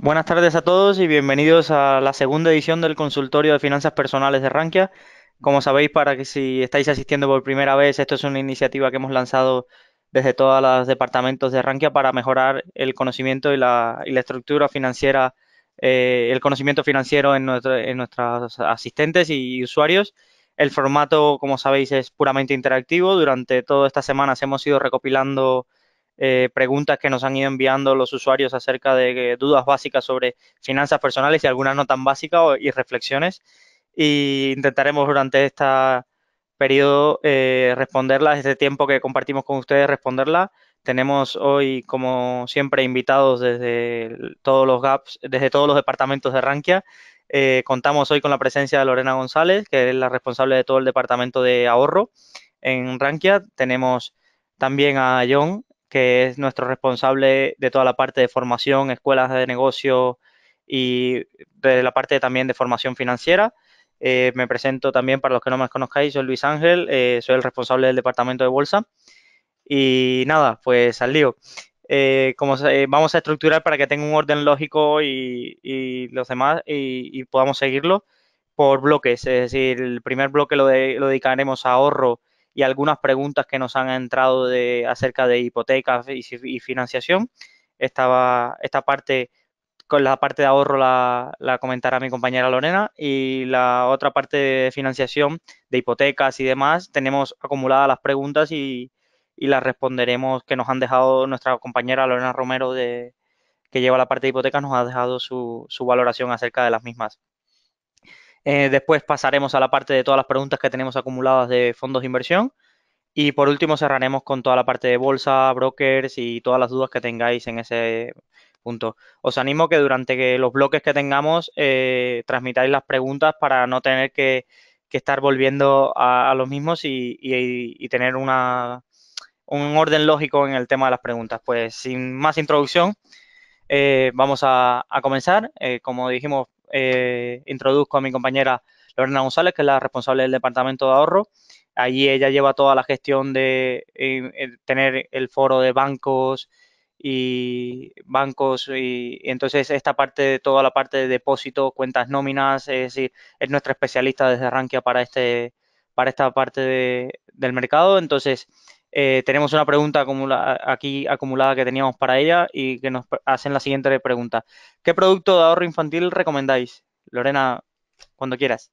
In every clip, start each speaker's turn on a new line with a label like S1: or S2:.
S1: Buenas tardes a todos y bienvenidos a la segunda edición del consultorio de finanzas personales de Rankia. Como sabéis, para que si estáis asistiendo por primera vez, esto es una iniciativa que hemos lanzado desde todos los departamentos de Rankia para mejorar el conocimiento y la estructura financiera, el conocimiento financiero en nuestros asistentes y usuarios. El formato, como sabéis, es puramente interactivo. Durante todas estas semanas hemos ido recopilando preguntas que nos han ido enviando los usuarios acerca de dudas básicas sobre finanzas personales y algunas no tan básicas y reflexiones. Y intentaremos durante este periodo responderlas, este tiempo que compartimos con ustedes, responderlas. Tenemos hoy, como siempre, invitados desde todos los GAPs, desde todos los departamentos de Rankia. Contamos hoy con la presencia de Lorena González, que es la responsable de todo el departamento de ahorro en Rankia. Tenemos también a John, que es nuestro responsable de toda la parte de formación, escuelas de negocio y de la parte también de formación financiera. Me presento también para los que no me conozcáis, soy Luis Ángel, soy el responsable del departamento de bolsa. Y nada, pues al lío. Vamos a estructurar para que tenga un orden lógico y los demás y podamos seguirlo por bloques. Es decir, el primer bloque lo dedicaremos a ahorro y algunas preguntas que nos han entrado acerca de hipotecas y financiación. Esta parte, con la parte de ahorro la comentará mi compañera Lorena y la otra parte de financiación, de hipotecas y demás, tenemos acumuladas las preguntas y las responderemos que nos han dejado nuestra compañera Lorena Romero, que lleva la parte de hipotecas, nos ha dejado su valoración acerca de las mismas. Después pasaremos a la parte de todas las preguntas que tenemos acumuladas de fondos de inversión. Y por último cerraremos con toda la parte de bolsa, brokers y todas las dudas que tengáis en ese punto. Os animo que durante los bloques que tengamos transmitáis las preguntas para no tener que estar volviendo a los mismos y tener un orden lógico en el tema de las preguntas. Pues sin más introducción, vamos a comenzar. Como dijimos, introduzco a mi compañera Lorena González, que es la responsable del departamento de ahorro. Allí ella lleva toda la gestión de tener el foro de bancos y entonces esta parte de toda la parte de depósitos, cuentas nóminas, es decir, es nuestra especialista desde Rankia para esta parte del mercado. Entonces, tenemos una pregunta aquí acumulada que teníamos para ella y que nos hacen la siguiente pregunta. ¿Qué producto de ahorro infantil recomendáis? Lorena, cuando quieras.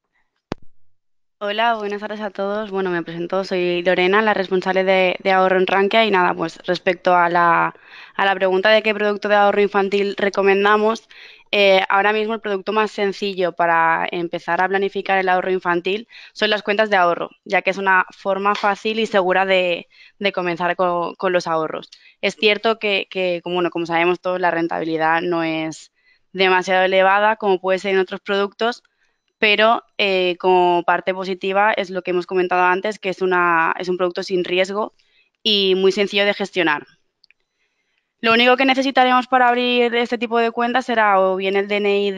S2: Hola, buenas tardes a todos. Bueno, me presento, soy Lorena, la responsable de ahorro en Rankia y nada, pues respecto a la pregunta de qué producto de ahorro infantil recomendamos, ahora mismo el producto más sencillo para empezar a planificar el ahorro infantil son las cuentas de ahorro, ya que es una forma fácil y segura de comenzar con los ahorros. Es cierto que, como, bueno, como sabemos todos, la rentabilidad no es demasiado elevada como puede ser en otros productos, pero como parte positiva es lo que hemos comentado antes, que es un producto sin riesgo y muy sencillo de gestionar. Lo único que necesitaremos para abrir este tipo de cuentas será o bien el DNI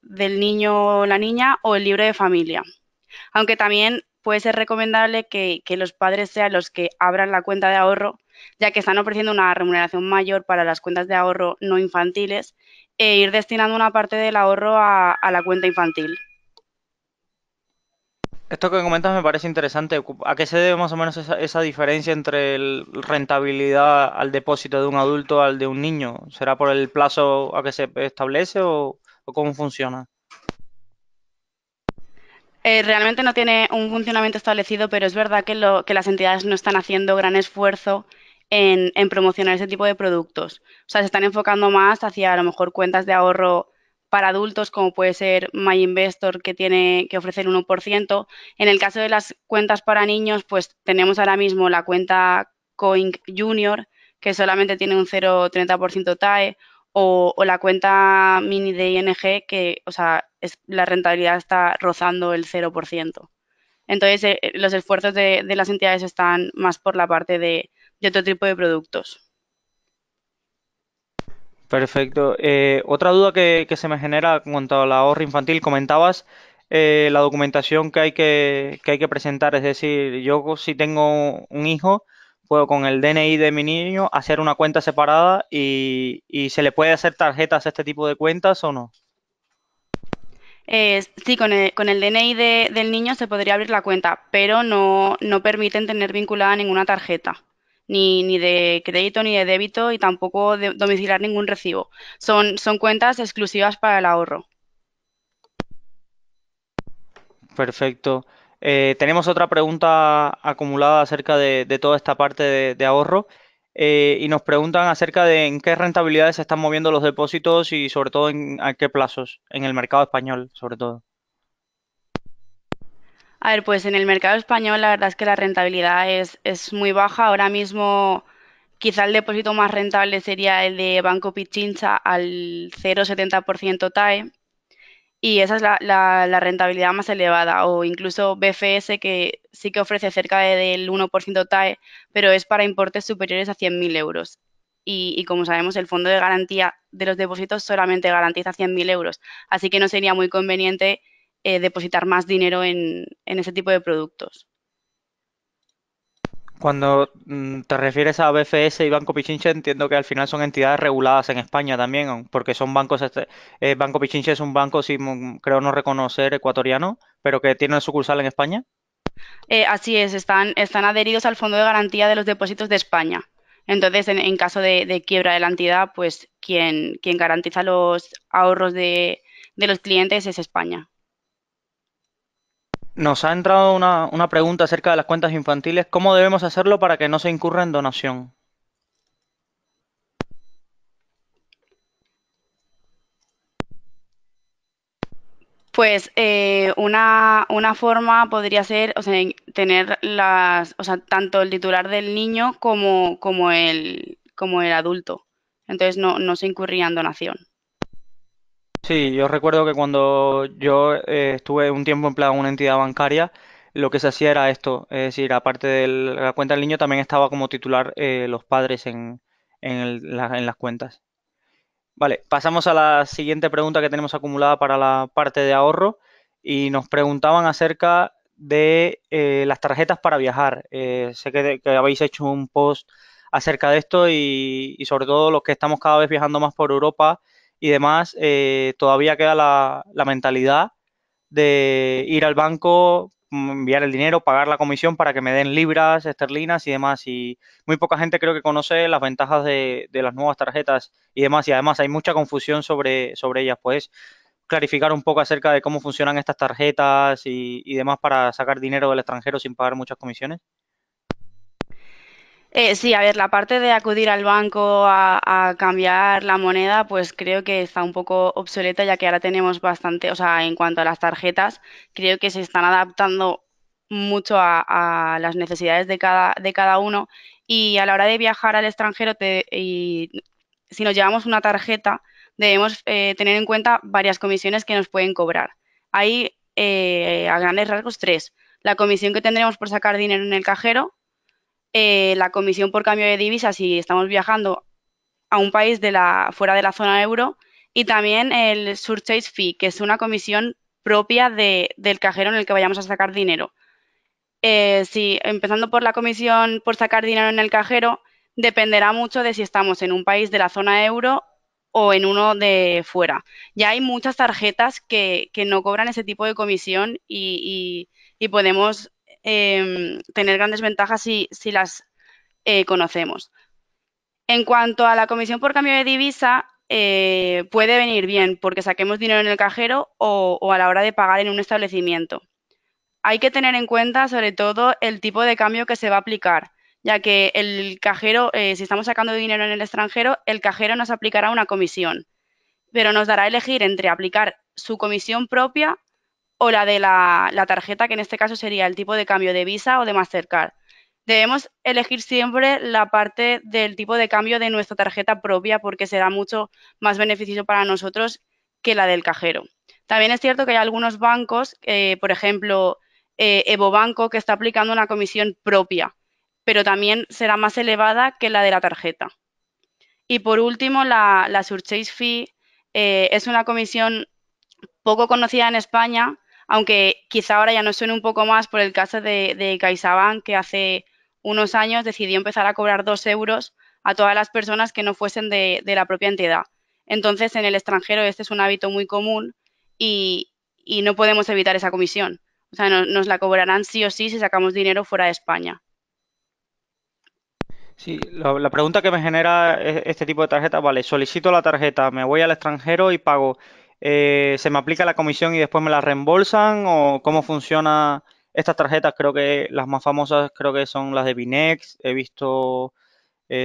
S2: del niño o la niña o el libro de familia. Aunque también puede ser recomendable que los padres sean los que abran la cuenta de ahorro, ya que están ofreciendo una remuneración mayor para las cuentas de ahorro no infantiles e ir destinando una parte del ahorro a la cuenta infantil.
S1: Esto que comentas me parece interesante. ¿A qué se debe más o menos esa diferencia entre rentabilidad al depósito de un adulto al de un niño? ¿Será por el plazo a que se establece o cómo funciona?
S2: Realmente no tiene un funcionamiento establecido, pero es verdad que las entidades no están haciendo gran esfuerzo en promocionar ese tipo de productos. O sea, se están enfocando más hacia a lo mejor cuentas de ahorro para adultos, como puede ser MyInvestor, que ofrece el 1%. En el caso de las cuentas para niños, pues tenemos ahora mismo la cuenta Coin Junior, que solamente tiene un 0,30% TAE, o la cuenta mini de ING, que, o sea, la rentabilidad está rozando el 0%. Entonces, los esfuerzos de las entidades están más por la parte de otro tipo de productos.
S1: Perfecto. Otra duda que se me genera en cuanto al ahorro infantil, comentabas la documentación que hay que presentar. Es decir, yo si tengo un hijo, puedo con el DNI de mi niño hacer una cuenta separada y se le puede hacer tarjetas a este tipo de cuentas o no.
S2: Sí, con el DNI del niño se podría abrir la cuenta, pero no permiten tener vinculada ninguna tarjeta, ni de crédito ni de débito y tampoco domiciliar ningún recibo. Son cuentas exclusivas para el ahorro.
S1: Perfecto. Tenemos otra pregunta acumulada acerca de toda esta parte de ahorro y nos preguntan acerca de en qué rentabilidades se están moviendo los depósitos y sobre todo en a qué plazos en el mercado español, sobre todo.
S2: A ver, pues en el mercado español la verdad es que la rentabilidad es muy baja. Ahora mismo quizá el depósito más rentable sería el de Banco Pichincha al 0,70% TAE y esa es la rentabilidad más elevada. O incluso BFS que sí que ofrece cerca del 1% TAE, pero es para importes superiores a 100.000 euros. Y como sabemos, el fondo de garantía de los depósitos solamente garantiza 100.000 euros, así que no sería muy conveniente depositar más dinero en ese tipo de productos.
S1: Cuando te refieres a BFS y Banco Pichinche, entiendo que al final son entidades reguladas en España también, porque son bancos, Banco Pichinche es un banco, sí, creo no reconocer ecuatoriano, pero que tiene sucursal en España.
S2: Así es, están adheridos al Fondo de Garantía de los Depósitos de España. Entonces, en caso de quiebra de la entidad, pues quien garantiza los ahorros de los clientes es España.
S1: Nos ha entrado una pregunta acerca de las cuentas infantiles. ¿Cómo debemos hacerlo para que no se incurra en donación?
S2: Pues una forma podría ser, o sea, tener o sea, tanto el titular del niño como el adulto. Entonces no se incurría en donación.
S1: Sí, yo recuerdo que cuando yo estuve un tiempo empleado en una entidad bancaria, lo que se hacía era esto, es decir, aparte de la cuenta del niño, también estaba como titular los padres en las cuentas. Vale, pasamos a la siguiente pregunta que tenemos acumulada para la parte de ahorro y nos preguntaban acerca de las tarjetas para viajar. Sé que habéis hecho un post acerca de esto y sobre todo los que estamos cada vez viajando más por Europa y demás, todavía queda la mentalidad de ir al banco, enviar el dinero, pagar la comisión para que me den libras, esterlinas y demás. Y muy poca gente creo que conoce las ventajas de las nuevas tarjetas y demás. Y además hay mucha confusión sobre ellas. ¿Puedes clarificar un poco acerca de cómo funcionan estas tarjetas y demás para sacar dinero del extranjero sin pagar muchas comisiones?
S2: Sí, a ver, la parte de acudir al banco a cambiar la moneda, pues creo que está un poco obsoleta ya que ahora tenemos bastante, o sea, en cuanto a las tarjetas, creo que se están adaptando mucho a las necesidades de cada uno y a la hora de viajar al extranjero, y si nos llevamos una tarjeta, debemos tener en cuenta varias comisiones que nos pueden cobrar. Hay, a grandes rasgos, tres. La comisión que tendremos por sacar dinero en el cajero, la comisión por cambio de divisas si estamos viajando a un país fuera de la zona euro y también el surcharge fee, que es una comisión propia del cajero en el que vayamos a sacar dinero. Sí, empezando por la comisión por sacar dinero en el cajero, dependerá mucho de si estamos en un país de la zona euro o en uno de fuera. Ya hay muchas tarjetas que no cobran ese tipo de comisión y podemos tener grandes ventajas si las conocemos. En cuanto a la comisión por cambio de divisa, puede venir bien porque saquemos dinero en el cajero o a la hora de pagar en un establecimiento. Hay que tener en cuenta sobre todo el tipo de cambio que se va a aplicar, ya que el cajero, si estamos sacando dinero en el extranjero, el cajero nos aplicará una comisión, pero nos dará a elegir entre aplicar su comisión propia o la de la tarjeta, que en este caso sería el tipo de cambio de Visa o de Mastercard. Debemos elegir siempre la parte del tipo de cambio de nuestra tarjeta propia porque será mucho más beneficioso para nosotros que la del cajero. También es cierto que hay algunos bancos, por ejemplo, Evo Banco, que está aplicando una comisión propia, pero también será más elevada que la de la tarjeta. Y por último, la surcharge fee es una comisión poco conocida en España, aunque quizá ahora ya nos suene un poco más por el caso de CaixaBank, que hace unos años decidió empezar a cobrar 2 euros a todas las personas que no fuesen de la propia entidad. Entonces, en el extranjero este es un hábito muy común y no podemos evitar esa comisión. O sea, nos la cobrarán sí o sí si sacamos dinero fuera de España.
S1: Sí, la pregunta que me genera este tipo de tarjeta, vale, solicito la tarjeta, me voy al extranjero y pago. ¿Se me aplica la comisión y después me la reembolsan? ¿O cómo funciona estas tarjetas? Creo que las más famosas creo que son las de Binex. He visto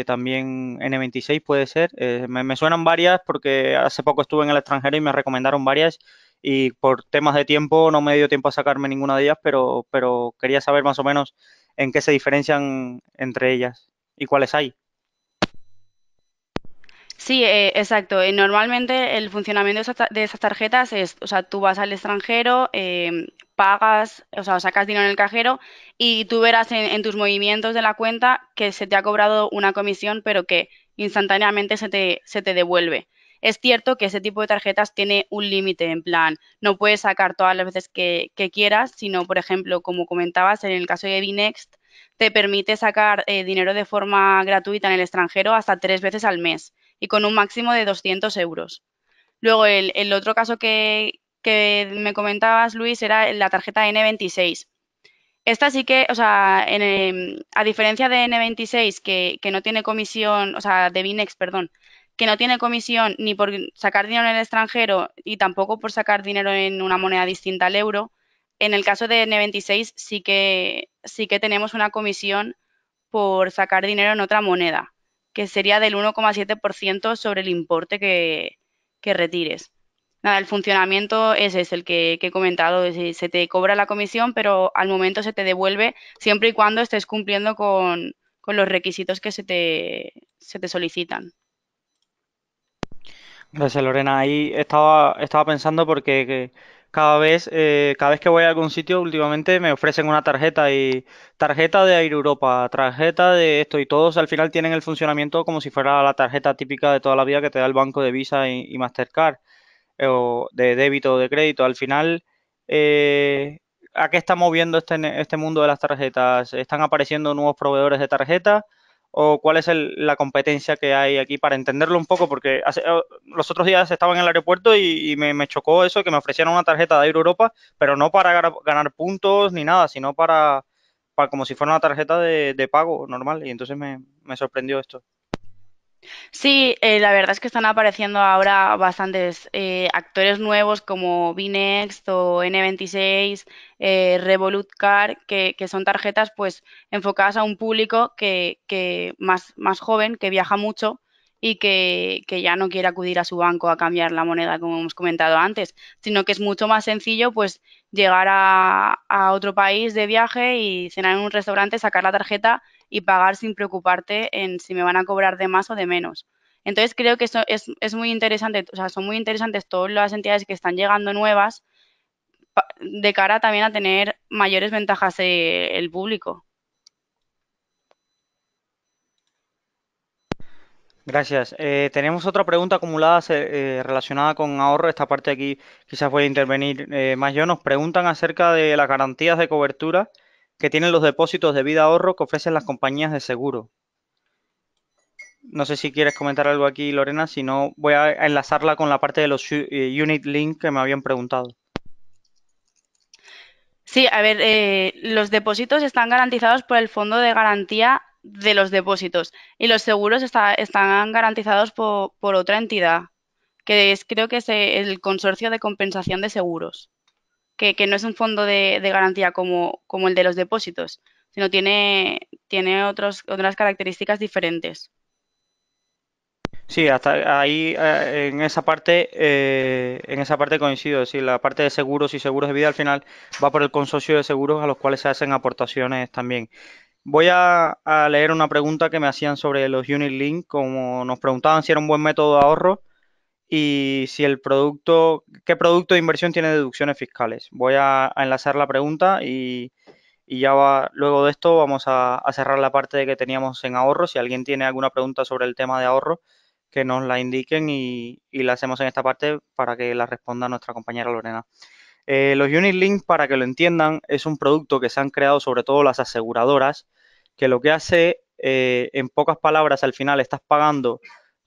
S1: también N26 puede ser. Me suenan varias porque hace poco estuve en el extranjero y me recomendaron varias y por temas de tiempo no me dio tiempo a sacarme ninguna de ellas, pero quería saber más o menos en qué se diferencian entre ellas y cuáles hay.
S2: Sí, exacto. Normalmente el funcionamiento de esas tarjetas es, o sea, tú vas al extranjero, pagas, o sea, sacas dinero en el cajero y tú verás en tus movimientos de la cuenta que se te ha cobrado una comisión, pero que instantáneamente se te devuelve. Es cierto que ese tipo de tarjetas tiene un límite, en plan, no puedes sacar todas las veces que quieras, sino, por ejemplo, como comentabas, en el caso de Binext, te permite sacar dinero de forma gratuita en el extranjero hasta 3 veces al mes y con un máximo de 200 euros. Luego, el otro caso que me comentabas, Luis, era la tarjeta N26. Esta sí que, o sea, a diferencia de N26, que no tiene comisión, o sea, de Binex, perdón, que no tiene comisión ni por sacar dinero en el extranjero y tampoco por sacar dinero en una moneda distinta al euro, en el caso de N26 sí que tenemos una comisión por sacar dinero en otra moneda, que sería del 1,7% sobre el importe que retires. Nada, el funcionamiento es el que he comentado, se te cobra la comisión, pero al momento se te devuelve siempre y cuando estés cumpliendo con los requisitos que se te solicitan.
S1: Gracias, Lorena. Ahí estaba pensando porque cada vez que voy a algún sitio, últimamente me ofrecen una tarjeta y tarjeta de Air Europa, tarjeta de esto y todos al final tienen el funcionamiento como si fuera la tarjeta típica de toda la vida que te da el banco de Visa y Mastercard o de débito o de crédito. Al final, eh, ¿a qué está moviendo este mundo de las tarjetas? ¿Están apareciendo nuevos proveedores de tarjetas? ¿O cuál es la competencia que hay aquí para entenderlo un poco? Porque los otros días estaba en el aeropuerto y me chocó eso, que me ofrecieron una tarjeta de Euro Europa, pero no para ganar puntos ni nada, sino para como si fuera una tarjeta de pago normal. Y entonces me sorprendió esto.
S2: Sí, la verdad es que están apareciendo ahora bastantes actores nuevos como Binext o N26, Revolut Car, que son tarjetas pues enfocadas a un público que más joven, que viaja mucho y que ya no quiere acudir a su banco a cambiar la moneda, como hemos comentado antes, sino que es mucho más sencillo pues llegar a otro país de viaje y cenar en un restaurante, sacar la tarjeta y pagar sin preocuparte en si me van a cobrar de más o de menos. Entonces creo que eso es muy interesante, o sea, son muy interesantes todas las entidades que están llegando nuevas de cara también a tener mayores ventajas el público.
S1: Gracias. Tenemos otra pregunta acumulada relacionada con ahorro. Esta parte aquí quizás voy a intervenir más yo. Nos preguntan acerca de las garantías de cobertura que tienen los depósitos de vida ahorro que ofrecen las compañías de seguro. No sé si quieres comentar algo aquí, Lorena. Si no, voy a enlazarla con la parte de los unit link que me habían preguntado.
S2: Sí, a ver, los depósitos están garantizados por el Fondo de Garantía de los Depósitos y los seguros están garantizados por otra entidad, que es creo que es el Consorcio de Compensación de Seguros. Que no es un fondo de garantía como el de los depósitos, sino tiene otras características diferentes.
S1: Sí, hasta ahí en esa parte coincido. Sí, la parte de seguros y seguros de vida al final va por el consorcio de seguros a los cuales se hacen aportaciones también. Voy a leer una pregunta que me hacían sobre los Unit Link, como nos preguntaban si era un buen método de ahorro y si qué producto de inversión tiene deducciones fiscales. Voy a enlazar la pregunta y ya luego de esto vamos a cerrar la parte de que teníamos en ahorro. Si alguien tiene alguna pregunta sobre el tema de ahorro, que nos la indiquen y la hacemos en esta parte para que la responda nuestra compañera Lorena. Los Unit Link, para que lo entiendan, es un producto que se han creado sobre todo las aseguradoras que lo que hace, en pocas palabras, al final estás pagando,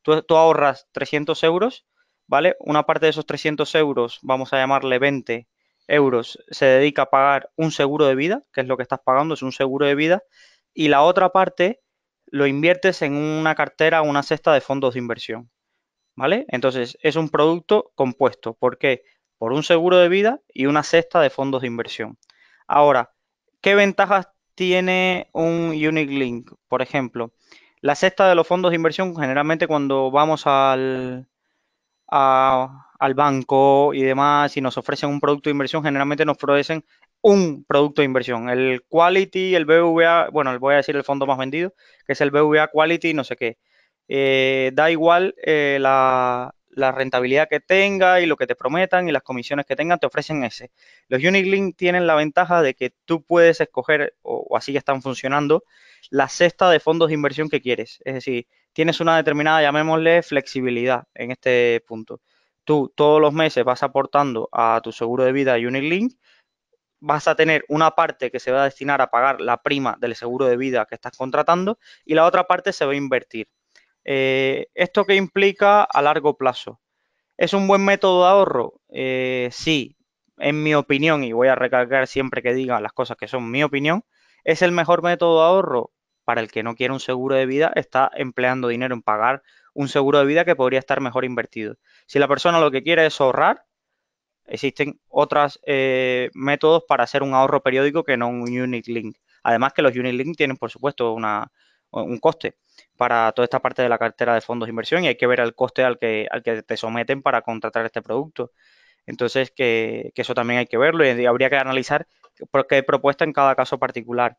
S1: tú ahorras 300 euros, ¿vale? Una parte de esos 300 euros, vamos a llamarle 20 euros, se dedica a pagar un seguro de vida, que es lo que estás pagando, es un seguro de vida, y la otra parte lo inviertes en una cartera, una cesta de fondos de inversión, ¿vale? Entonces, es un producto compuesto. ¿Por qué? Por un seguro de vida y una cesta de fondos de inversión. Ahora, ¿qué ventajas tiene un Unique Link? Por ejemplo, la cesta de los fondos de inversión, generalmente cuando vamos al banco y demás y nos ofrecen un producto de inversión, generalmente nos ofrecen un producto de inversión. El Quality, el BVA, bueno, voy a decir el fondo más vendido, que es el BVA Quality, no sé qué. Da igual la rentabilidad que tenga y lo que te prometan y las comisiones que tengan, te ofrecen ese. Los Unit Link tienen la ventaja de que tú puedes escoger, o así ya están funcionando, la cesta de fondos de inversión que quieres. Es decir, tienes una determinada, llamémosle, flexibilidad en este punto. Tú todos los meses vas aportando a tu seguro de vida Unit Link, vas a tener una parte que se va a destinar a pagar la prima del seguro de vida que estás contratando y la otra parte se va a invertir. ¿Esto qué implica a largo plazo? ¿Es un buen método de ahorro? Sí, en mi opinión, y voy a recalcar siempre que diga las cosas que son mi opinión, ¿es el mejor método de ahorro? Para el que no quiere un seguro de vida, está empleando dinero en pagar un seguro de vida que podría estar mejor invertido. Si la persona lo que quiere es ahorrar, existen otros métodos para hacer un ahorro periódico que no un unit link. Además que los unit link tienen, por supuesto, un coste para toda esta parte de la cartera de fondos de inversión y hay que ver el coste al que te someten para contratar este producto. Entonces, que eso también hay que verlo y habría que analizar por qué propuesta en cada caso particular.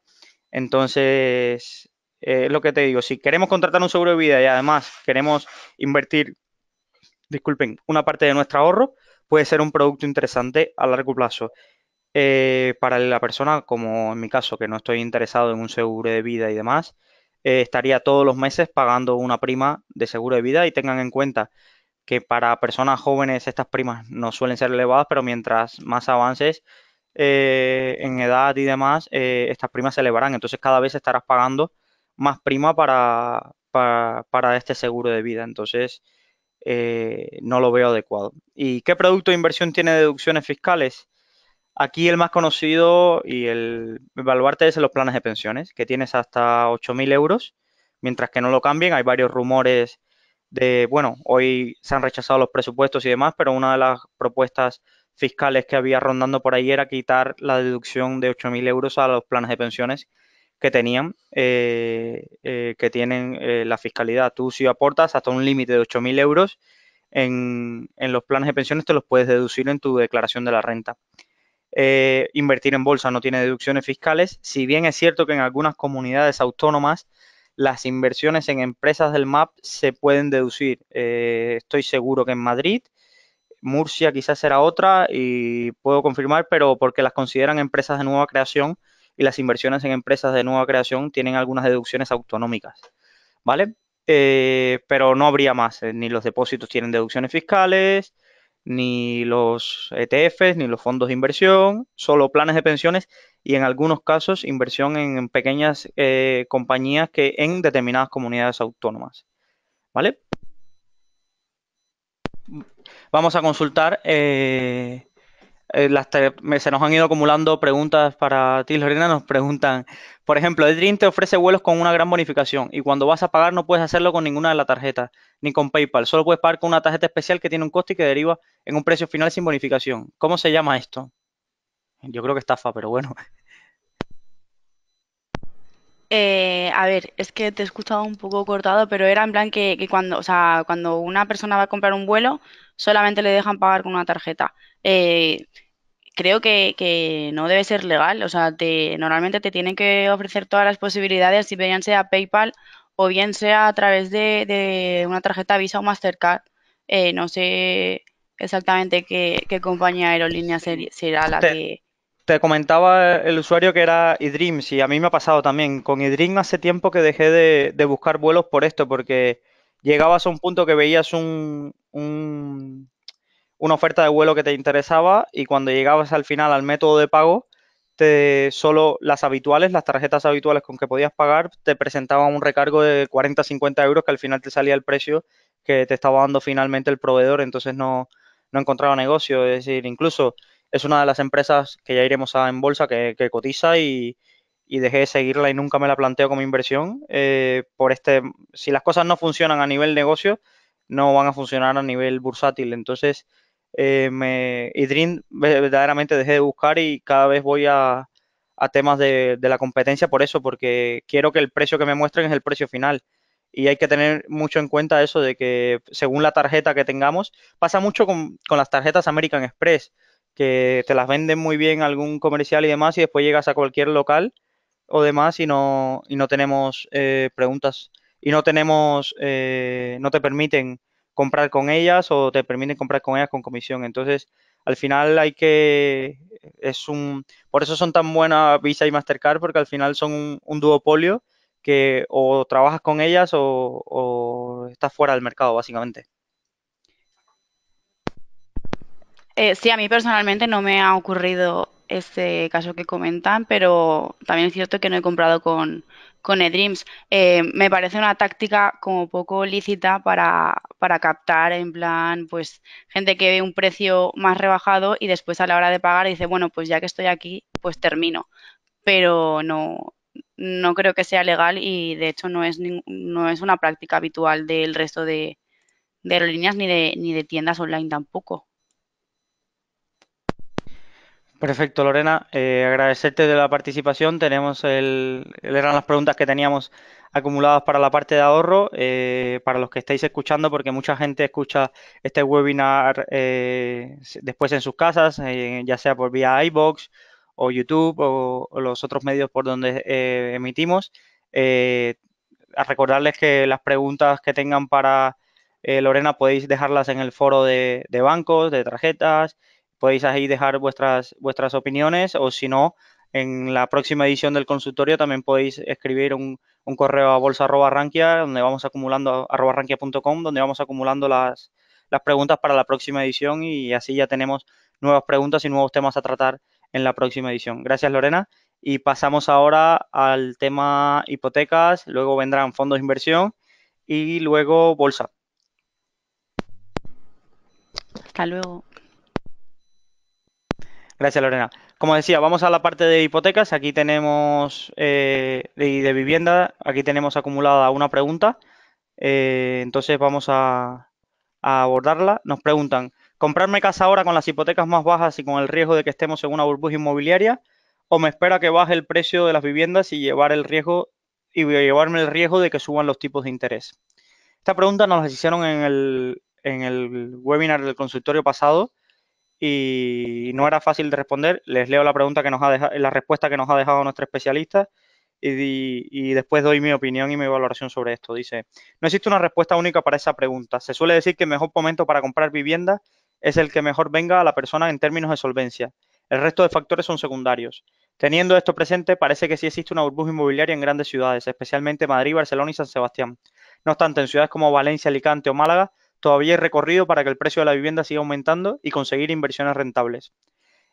S1: Entonces, es lo que te digo, si queremos contratar un seguro de vida y además queremos invertir, disculpen, una parte de nuestro ahorro, puede ser un producto interesante a largo plazo. Para la persona, como en mi caso, que no estoy interesado en un seguro de vida y demás, estaría todos los meses pagando una prima de seguro de vida y tengan en cuenta que para personas jóvenes estas primas no suelen ser elevadas, pero mientras más avances en edad y demás, estas primas se elevarán. Entonces cada vez estarás pagando más prima para este seguro de vida. Entonces no lo veo adecuado. ¿Y qué producto de inversión tiene deducciones fiscales? Aquí el más conocido y el baluarte es en los planes de pensiones, que tienes hasta 8.000 euros, mientras que no lo cambien. Hay varios rumores de, bueno, hoy se han rechazado los presupuestos y demás, pero una de las propuestas fiscales que había rondando por ahí era quitar la deducción de 8.000 euros a los planes de pensiones que tenían, que tienen la fiscalidad. Tú si aportas hasta un límite de 8.000 euros en los planes de pensiones te los puedes deducir en tu declaración de la renta. Invertir en bolsa no tiene deducciones fiscales, si bien es cierto que en algunas comunidades autónomas las inversiones en empresas del MAP se pueden deducir. Estoy seguro que en Madrid, Murcia quizás será otra y puedo confirmar, pero porque las consideran empresas de nueva creación y las inversiones en empresas de nueva creación tienen algunas deducciones autonómicas, ¿vale? Pero no habría más, ni los depósitos tienen deducciones fiscales, ni los ETFs, ni los fondos de inversión, solo planes de pensiones y en algunos casos inversión en pequeñas compañías que en determinadas comunidades autónomas, ¿vale? Vamos a consultar. Se nos han ido acumulando preguntas para ti, Lorena. Nos preguntan, por ejemplo, el Dream te ofrece vuelos con una gran bonificación y cuando vas a pagar no puedes hacerlo con ninguna de las tarjetas, ni con PayPal. Solo puedes pagar con una tarjeta especial que tiene un coste y que deriva en un precio final sin bonificación. ¿Cómo se llama esto? Yo creo que estafa, pero bueno.
S2: A ver, es que te he escuchado un poco cortado, pero era en plan que cuando, o sea, cuando una persona va a comprar un vuelo, solamente le dejan pagar con una tarjeta. Eh, Creo que no debe ser legal, o sea, normalmente te tienen que ofrecer todas las posibilidades, si bien sea PayPal o bien sea a través de una tarjeta Visa o Mastercard. No sé exactamente qué compañía aerolínea será la
S1: Te,
S2: que...
S1: te comentaba el usuario que era eDreams y a mí me ha pasado también. Con eDreams hace tiempo que dejé de buscar vuelos por esto, porque llegabas a un punto que veías una oferta de vuelo que te interesaba y cuando llegabas al final al método de pago solo las habituales, las tarjetas habituales con que podías pagar, te presentaban un recargo de 40-50 euros que al final te salía el precio que te estaba dando finalmente el proveedor, entonces no encontraba negocio. Es decir, incluso es una de las empresas que ya iremos a en bolsa que cotiza y dejé de seguirla y nunca me la planteo como inversión. Si las cosas no funcionan a nivel negocio, no van a funcionar a nivel bursátil. Entonces, Dream verdaderamente dejé de buscar y cada vez voy a temas de la competencia por eso, porque quiero que el precio que me muestren es el precio final. Y hay que tener mucho en cuenta eso de que según la tarjeta que tengamos, pasa mucho con las tarjetas American Express, que te las venden muy bien algún comercial y demás, y después llegas a cualquier local o demás y no tenemos preguntas y no tenemos, no te permiten comprar con ellas o te permiten comprar con ellas con comisión. Entonces, al final por eso son tan buenas Visa y Mastercard, porque al final son un duopolio que o trabajas con ellas o estás fuera del mercado, básicamente.
S2: Sí, a mí personalmente no me ha ocurrido este caso que comentan, pero también es cierto que no he comprado con eDreams. Me parece una táctica como poco lícita para captar en plan, pues, gente que ve un precio más rebajado y después a la hora de pagar dice, bueno, pues ya que estoy aquí, pues termino. Pero no creo que sea legal y de hecho no es una práctica habitual del resto de aerolíneas ni de tiendas online tampoco.
S1: Perfecto, Lorena. Agradecerte de la participación. Eran las preguntas que teníamos acumuladas para la parte de ahorro. Para los que estáis escuchando, porque mucha gente escucha este webinar después en sus casas, ya sea por vía iVoox o YouTube o los otros medios por donde emitimos. Eh, a recordarles que las preguntas que tengan para Lorena podéis dejarlas en el foro de bancos, de tarjetas. Podéis ahí dejar vuestras opiniones o si no, en la próxima edición del consultorio también podéis escribir un correo a bolsa@rankia, donde vamos acumulando, @rankia.com, donde vamos acumulando las preguntas para la próxima edición y así ya tenemos nuevas preguntas y nuevos temas a tratar en la próxima edición. Gracias, Lorena. Y pasamos ahora al tema hipotecas, luego vendrán fondos de inversión y luego bolsa.
S2: Hasta luego.
S1: Gracias, Lorena. Como decía, vamos a la parte de hipotecas. Aquí tenemos, de vivienda, aquí tenemos acumulada una pregunta. Entonces vamos a abordarla. Nos preguntan, ¿comprarme casa ahora con las hipotecas más bajas y con el riesgo de que estemos en una burbuja inmobiliaria? ¿O me espera que baje el precio de las viviendas y llevarme el riesgo de que suban los tipos de interés? Esta pregunta nos la hicieron en el webinar del consultorio pasado y no era fácil de responder. Les leo la pregunta que nos ha dejado, la respuesta que nos ha dejado nuestro especialista y después doy mi opinión y mi valoración sobre esto. Dice, no existe una respuesta única para esa pregunta. Se suele decir que el mejor momento para comprar vivienda es el que mejor venga a la persona en términos de solvencia. El resto de factores son secundarios. Teniendo esto presente, parece que sí existe una burbuja inmobiliaria en grandes ciudades, especialmente Madrid, Barcelona y San Sebastián. No obstante, en ciudades como Valencia, Alicante o Málaga, todavía hay recorrido para que el precio de la vivienda siga aumentando y conseguir inversiones rentables.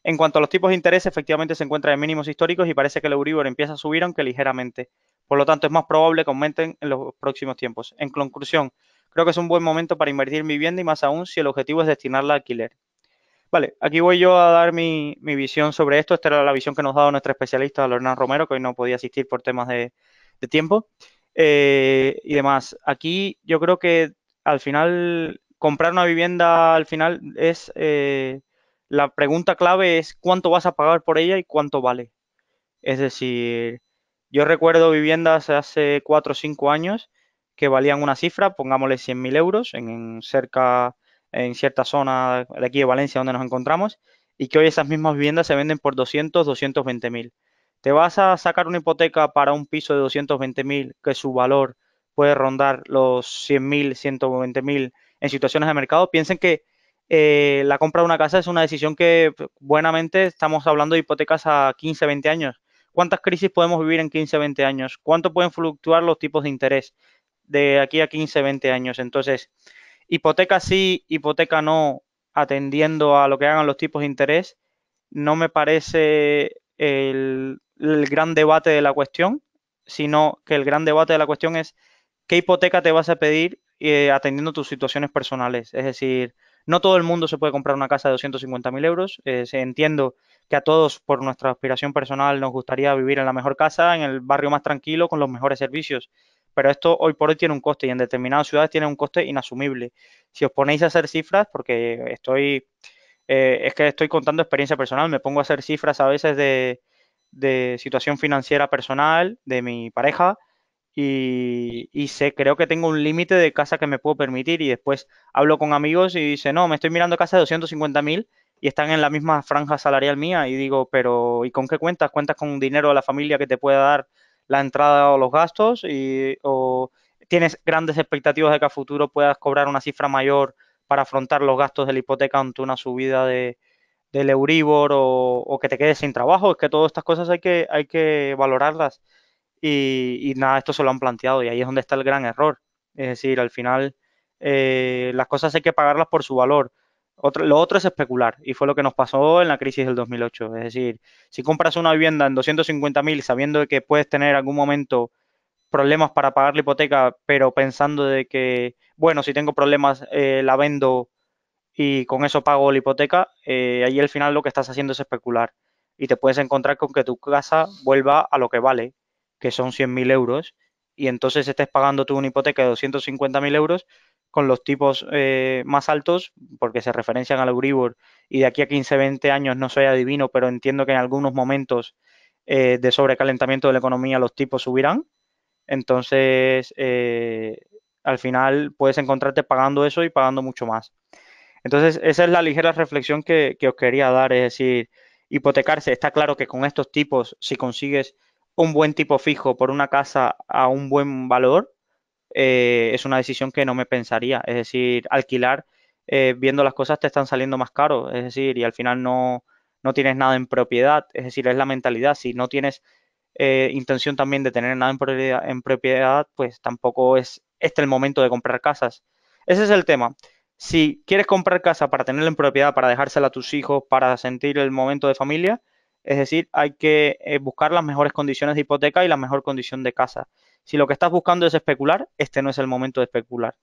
S1: En cuanto a los tipos de interés, efectivamente se encuentran en mínimos históricos y parece que el Euribor empieza a subir, aunque ligeramente. Por lo tanto, es más probable que aumenten en los próximos tiempos. En conclusión, creo que es un buen momento para invertir en vivienda y más aún si el objetivo es destinarla a alquiler. Vale, aquí voy yo a dar mi visión sobre esto. Esta era la visión que nos ha dado nuestra especialista Lorena Romero, que hoy no podía asistir por temas de tiempo y demás. Aquí yo creo que al final comprar una vivienda al final la pregunta clave es cuánto vas a pagar por ella y cuánto vale. Es decir, yo recuerdo viviendas hace 4 o 5 años que valían una cifra, pongámosle 100.000 euros en cierta zona de aquí de Valencia donde nos encontramos, y que hoy esas mismas viviendas se venden por 220.000. ¿Te vas a sacar una hipoteca para un piso de 220.000 que su valor puede rondar los 100.000, 120.000 en situaciones de mercado? Piensen que la compra de una casa es una decisión que buenamente estamos hablando de hipotecas a 15, 20 años. ¿Cuántas crisis podemos vivir en 15, 20 años? ¿Cuánto pueden fluctuar los tipos de interés de aquí a 15, 20 años? Entonces, hipoteca sí, hipoteca no, atendiendo a lo que hagan los tipos de interés, no me parece el gran debate de la cuestión, sino que el gran debate de la cuestión es qué hipoteca te vas a pedir atendiendo tus situaciones personales. Es decir, no todo el mundo se puede comprar una casa de 250.000 euros. Entiendo que a todos, por nuestra aspiración personal, nos gustaría vivir en la mejor casa, en el barrio más tranquilo, con los mejores servicios. Pero esto hoy por hoy tiene un coste y en determinadas ciudades tiene un coste inasumible. Si os ponéis a hacer cifras, porque es que estoy contando experiencia personal, me pongo a hacer cifras a veces de situación financiera personal de mi pareja y sé, creo que tengo un límite de casa que me puedo permitir y después hablo con amigos y dice, no, me estoy mirando casa de 250.000 y están en la misma franja salarial mía y digo, pero ¿y con qué cuentas? ¿Cuentas con dinero de la familia que te pueda dar la entrada o los gastos? ¿O tienes grandes expectativas de que a futuro puedas cobrar una cifra mayor para afrontar los gastos de la hipoteca ante una subida del Euribor o que te quedes sin trabajo? Es que todas estas cosas hay que valorarlas y nada, esto se lo han planteado y ahí es donde está el gran error. Es decir, al final las cosas hay que pagarlas por su valor. Lo otro es especular y fue lo que nos pasó en la crisis del 2008. Es decir, si compras una vivienda en 250.000 sabiendo de que puedes tener en algún momento problemas para pagar la hipoteca, pero pensando de que, bueno, si tengo problemas la vendo y con eso pago la hipoteca, ahí al final lo que estás haciendo es especular y te puedes encontrar con que tu casa vuelva a lo que vale, que son 100.000 euros, y entonces estés pagando tú una hipoteca de 250.000 euros con los tipos más altos, porque se referencian al Euribor, y de aquí a 15 20 años no soy adivino, pero entiendo que en algunos momentos de sobrecalentamiento de la economía los tipos subirán, entonces al final puedes encontrarte pagando eso y pagando mucho más. Entonces, esa es la ligera reflexión que os quería dar, es decir, hipotecarse. Está claro que con estos tipos, si consigues un buen tipo fijo por una casa a un buen valor, es una decisión que no me pensaría. Es decir, alquilar, viendo las cosas, te están saliendo más caros. Es decir, y al final no tienes nada en propiedad. Es decir, es la mentalidad. Si no tienes intención también de tener nada en propiedad, pues tampoco es este el momento de comprar casas. Ese es el tema. Si quieres comprar casa para tenerla en propiedad, para dejársela a tus hijos, para sentir el momento de familia, es decir, hay que buscar las mejores condiciones de hipoteca y la mejor condición de casa. Si lo que estás buscando es especular, este no es el momento de especular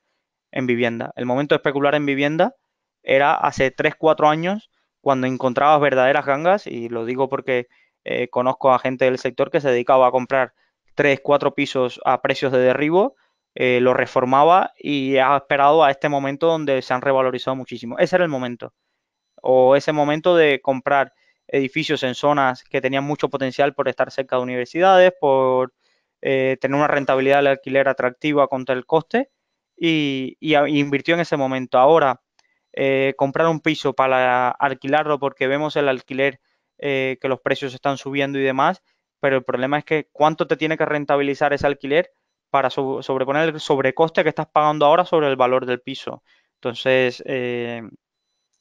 S1: en vivienda. El momento de especular en vivienda era hace 3 4 años cuando encontrabas verdaderas gangas, y lo digo porque conozco a gente del sector que se dedicaba a comprar 3 4 pisos a precios de derribo, lo reformaba y ha esperado a este momento donde se han revalorizado muchísimo. Ese era el momento. O ese momento de comprar edificios en zonas que tenían mucho potencial por estar cerca de universidades, por tener una rentabilidad del alquiler atractiva contra el coste y invirtió en ese momento. Ahora, comprar un piso para alquilarlo porque vemos el alquiler que los precios están subiendo y demás, pero el problema es que cuánto te tiene que rentabilizar ese alquiler para sobreponer el sobrecoste que estás pagando ahora sobre el valor del piso. Entonces, en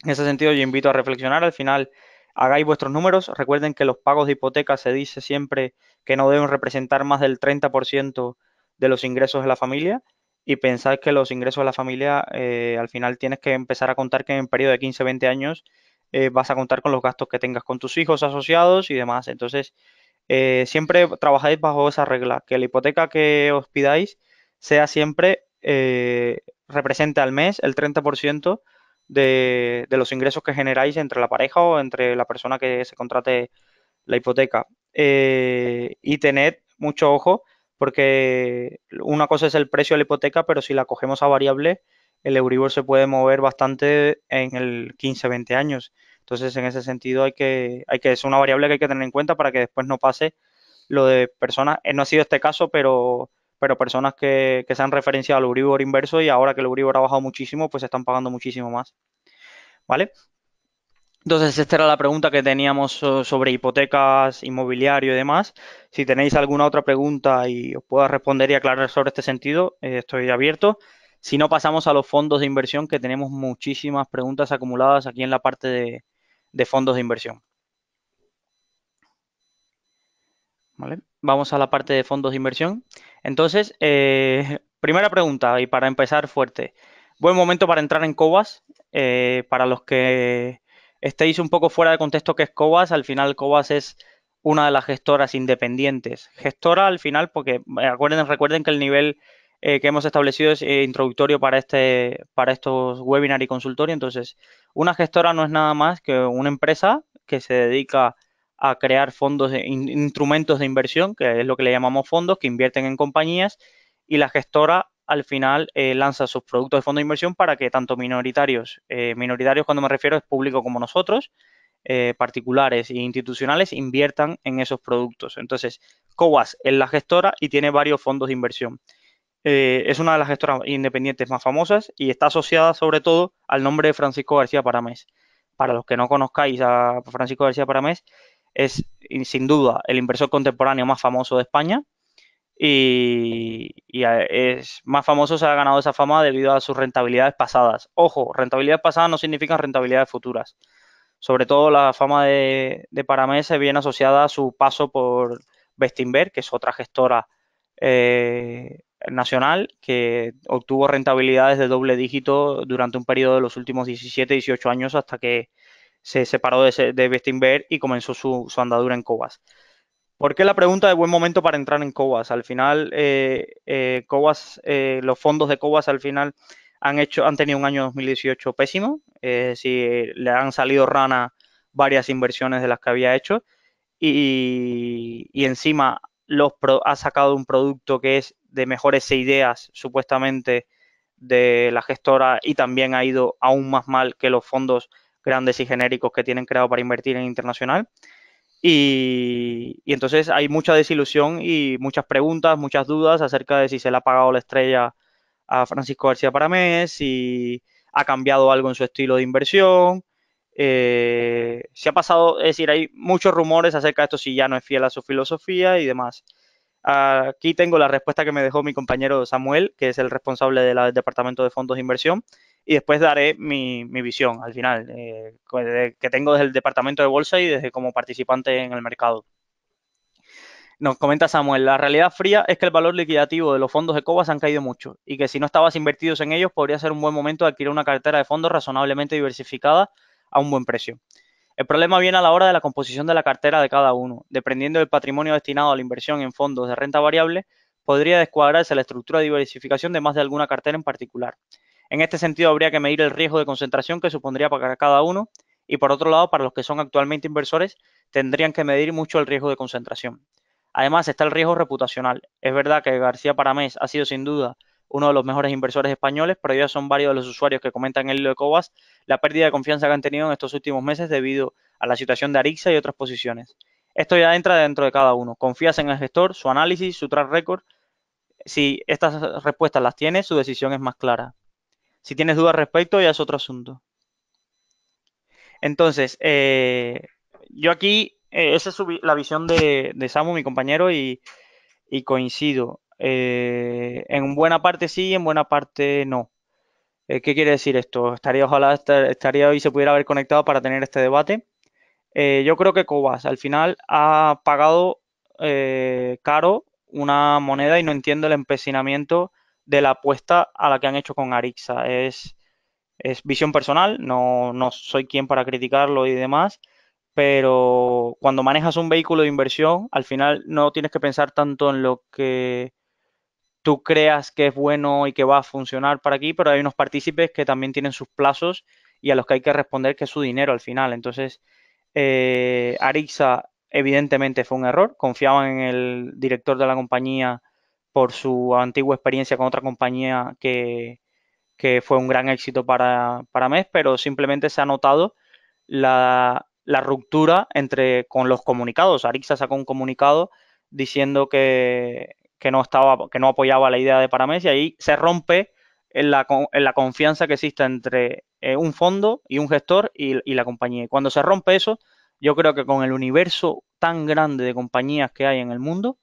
S1: ese sentido, yo invito a reflexionar. Al final, hagáis vuestros números. Recuerden que los pagos de hipoteca se dice siempre que no deben representar más del 30% de los ingresos de la familia. Y pensad que los ingresos de la familia, al final tienes que empezar a contar que en un periodo de 15, 20 años vas a contar con los gastos que tengas con tus hijos asociados y demás. Entonces, siempre trabajáis bajo esa regla, que la hipoteca que os pidáis sea siempre, represente al mes el 30% de los ingresos que generáis entre la pareja o entre la persona que se contrate la hipoteca. Y tened mucho ojo porque una cosa es el precio de la hipoteca, pero si la cogemos a variable, el Euribor se puede mover bastante en el 15-20 años. Entonces, en ese sentido, es una variable que hay que tener en cuenta para que después no pase lo de personas, no ha sido este caso, pero personas que se han referenciado al Euribor inverso y ahora que el Euribor ha bajado muchísimo, pues están pagando muchísimo más. ¿Vale? Entonces, esta era la pregunta que teníamos sobre hipotecas, inmobiliario y demás. Si tenéis alguna otra pregunta y os pueda responder y aclarar sobre este sentido, estoy abierto. Si no, pasamos a los fondos de inversión, que tenemos muchísimas preguntas acumuladas aquí en la parte de fondos de inversión. ¿Vale? Vamos a la parte de fondos de inversión. Entonces, primera pregunta, y para empezar fuerte. Buen momento para entrar en Cobas. Para los que estéis un poco fuera de contexto, ¿qué es Cobas? Al final, Cobas es una de las gestoras independientes. Gestora al final, porque recuerden que el nivel que hemos establecido es introductorio para estos webinars y consultorios. Entonces, una gestora no es nada más que una empresa que se dedica a crear fondos, instrumentos de inversión, que es lo que le llamamos fondos, que invierten en compañías, y la gestora al final lanza sus productos de fondo de inversión para que tanto minoritarios cuando me refiero es público como nosotros, particulares e institucionales inviertan en esos productos. Entonces, Cowas es la gestora y tiene varios fondos de inversión. Es una de las gestoras independientes más famosas y está asociada sobre todo al nombre de Francisco García Paramés. Para los que no conozcáis a Francisco García Paramés, es sin duda el inversor contemporáneo más famoso de España y es más famoso, se ha ganado esa fama debido a sus rentabilidades pasadas. Ojo, rentabilidades pasadas no significan rentabilidades futuras. Sobre todo la fama de Paramés se viene asociada a su paso por Bestinver, que es otra gestora nacional que obtuvo rentabilidades de doble dígito durante un periodo de los últimos 17-18 años hasta que se separó de Bestinver y comenzó su andadura en Cobas. ¿Por qué la pregunta de buen momento para entrar en Cobas? Al final, los fondos de Cobas al final han tenido un año 2018 pésimo. Si le han salido rana varias inversiones de las que había hecho y encima ha sacado un producto que es de mejores ideas supuestamente de la gestora y también ha ido aún más mal que los fondos grandes y genéricos que tienen creado para invertir en internacional. Y entonces hay mucha desilusión y muchas preguntas, muchas dudas acerca de si se le ha pagado la estrella a Francisco García Paramés, si ha cambiado algo en su estilo de inversión. Si ha pasado, es decir, hay muchos rumores acerca de esto, si ya no es fiel a su filosofía y demás. Aquí tengo la respuesta que me dejó mi compañero Samuel, que es el responsable del departamento de fondos de inversión, y después daré mi visión al final, que tengo desde el departamento de bolsa y desde como participante en el mercado. Nos comenta Samuel, la realidad fría es que el valor liquidativo de los fondos de Cobas han caído mucho y que si no estabas invertidos en ellos podría ser un buen momento de adquirir una cartera de fondos razonablemente diversificada a un buen precio. El problema viene a la hora de la composición de la cartera de cada uno. Dependiendo del patrimonio destinado a la inversión en fondos de renta variable, podría descuadrarse la estructura de diversificación de más de alguna cartera en particular. En este sentido, habría que medir el riesgo de concentración que supondría para cada uno y, por otro lado, para los que son actualmente inversores, tendrían que medir mucho el riesgo de concentración. Además, está el riesgo reputacional. Es verdad que García Paramés ha sido sin duda uno de los mejores inversores españoles, pero ya son varios de los usuarios que comentan en el hilo de Cobas la pérdida de confianza que han tenido en estos últimos meses debido a la situación de Arixa y otras posiciones. Esto ya entra dentro de cada uno. Confías en el gestor, su análisis, su track record. Si estas respuestas las tienes, su decisión es más clara. Si tienes dudas al respecto, ya es otro asunto. Entonces, yo aquí, esa es la visión de Samu, mi compañero, y coincido. En buena parte sí, en buena parte no. ¿Qué quiere decir esto? Ojalá estaría hoy se pudiera haber conectado para tener este debate. Yo creo que Cobas al final ha pagado caro una moneda y no entiendo el empecinamiento de la apuesta a la que han hecho con Arixa. Es visión personal, no soy quien para criticarlo y demás, pero cuando manejas un vehículo de inversión, al final no tienes que pensar tanto en lo que tú creas que es bueno y que va a funcionar para aquí, pero hay unos partícipes que también tienen sus plazos y a los que hay que responder que es su dinero al final. Entonces, Arixa evidentemente fue un error, confiaban en el director de la compañía por su antigua experiencia con otra compañía que fue un gran éxito para MES, pero simplemente se ha notado la ruptura con los comunicados. Arixa sacó un comunicado diciendo que no apoyaba la idea de Paramés y ahí se rompe en la confianza que existe entre un fondo y un gestor y la compañía. Y cuando se rompe eso, yo creo que con el universo tan grande de compañías que hay en el mundo,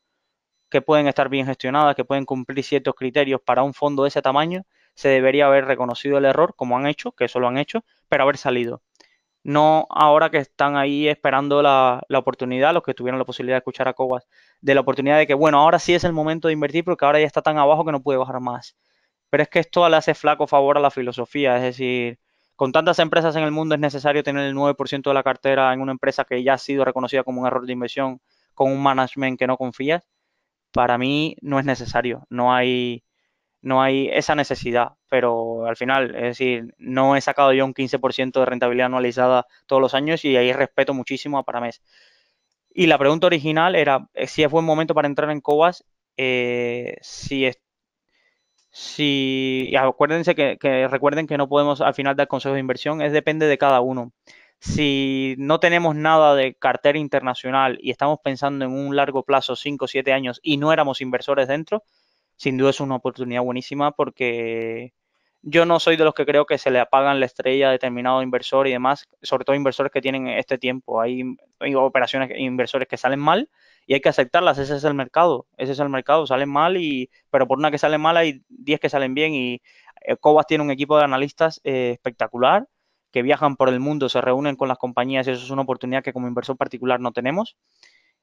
S1: que pueden estar bien gestionadas, que pueden cumplir ciertos criterios para un fondo de ese tamaño, se debería haber reconocido el error, como han hecho, que eso lo han hecho, pero haber salido. No ahora que están ahí esperando la oportunidad, los que tuvieron la posibilidad de escuchar a Cobas, de la oportunidad de que, bueno, ahora sí es el momento de invertir porque ahora ya está tan abajo que no puede bajar más. Pero es que esto le hace flaco favor a la filosofía, es decir, con tantas empresas en el mundo es necesario tener el 9% de la cartera en una empresa que ya ha sido reconocida como un error de inversión, con un management que no confías. Para mí no es necesario, no hay esa necesidad, pero al final, es decir, no he sacado yo un 15% de rentabilidad anualizada todos los años y ahí respeto muchísimo a Paramés. Y la pregunta original era si es buen momento para entrar en Cobas. Si es, si, y acuérdense que recuerden que no podemos al final dar consejos de inversión, es depende de cada uno. Si no tenemos nada de cartera internacional y estamos pensando en un largo plazo, 5 o 7 años, y no éramos inversores dentro, sin duda es una oportunidad buenísima porque yo no soy de los que creo que se le apagan la estrella a determinado inversor y demás, sobre todo inversores que tienen este tiempo. Hay operaciones, inversores que salen mal y hay que aceptarlas, ese es el mercado, salen mal, pero por una que sale mal hay 10 que salen bien y Cobas tiene un equipo de analistas espectacular que viajan por el mundo, se reúnen con las compañías y eso es una oportunidad que como inversor particular no tenemos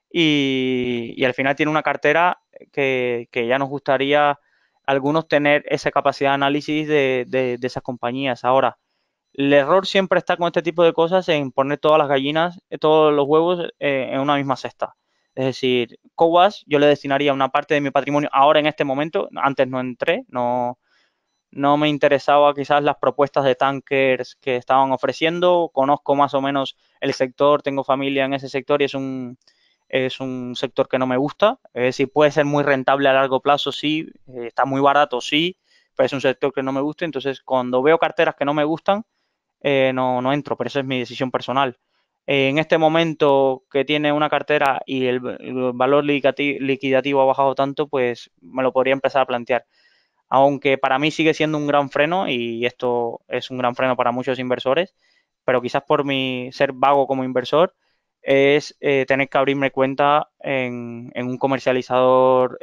S1: y al final tiene una cartera que ya nos gustaría a algunos tener esa capacidad de análisis de esas compañías. Ahora, el error siempre está con este tipo de cosas en poner todas las gallinas, todos los huevos en una misma cesta. Es decir, Cobas yo le destinaría una parte de mi patrimonio ahora en este momento, antes no entré, no me interesaba quizás las propuestas de tankers que estaban ofreciendo, conozco más o menos el sector, tengo familia en ese sector y es un sector que no me gusta. Es decir, puede ser muy rentable a largo plazo, sí, está muy barato, sí, pero es un sector que no me gusta. Entonces, cuando veo carteras que no me gustan, no entro, pero esa es mi decisión personal. En este momento que tiene una cartera y el valor liquidativo ha bajado tanto, pues me lo podría empezar a plantear. Aunque para mí sigue siendo un gran freno y esto es un gran freno para muchos inversores, pero quizás por mi ser vago como inversor es tener que abrirme cuenta en un comercializador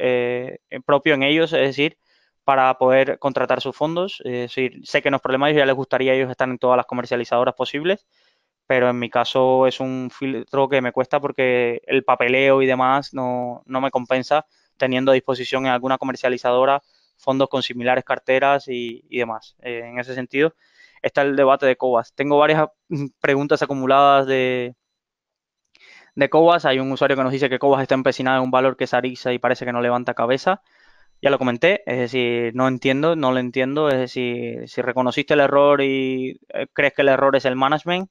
S1: propio en ellos, es decir, para poder contratar sus fondos. Es decir, sé que no es problema, ya les gustaría a ellos estar en todas las comercializadoras posibles, pero en mi caso es un filtro que me cuesta porque el papeleo y demás no me compensa teniendo a disposición en alguna comercializadora fondos con similares carteras y demás. En ese sentido está el debate de Cobas. Tengo varias preguntas acumuladas de Cobas. Hay un usuario que nos dice que Cobas está empecinado en un valor que es Arisa y parece que no levanta cabeza. Ya lo comenté, es decir, no entiendo, no lo entiendo, es decir, si reconociste el error y crees que el error es el management,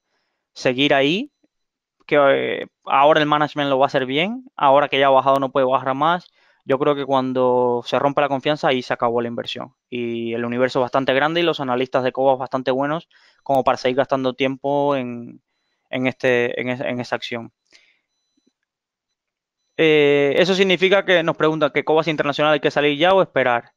S1: seguir ahí, que ahora el management lo va a hacer bien, ahora que ya ha bajado no puede bajar más. Yo creo que cuando se rompe la confianza ahí se acabó la inversión. Y el universo es bastante grande y los analistas de Cobas bastante buenos como para seguir gastando tiempo en esa acción. Eso significa que nos preguntan que Cobas Internacional hay que salir ya o esperar.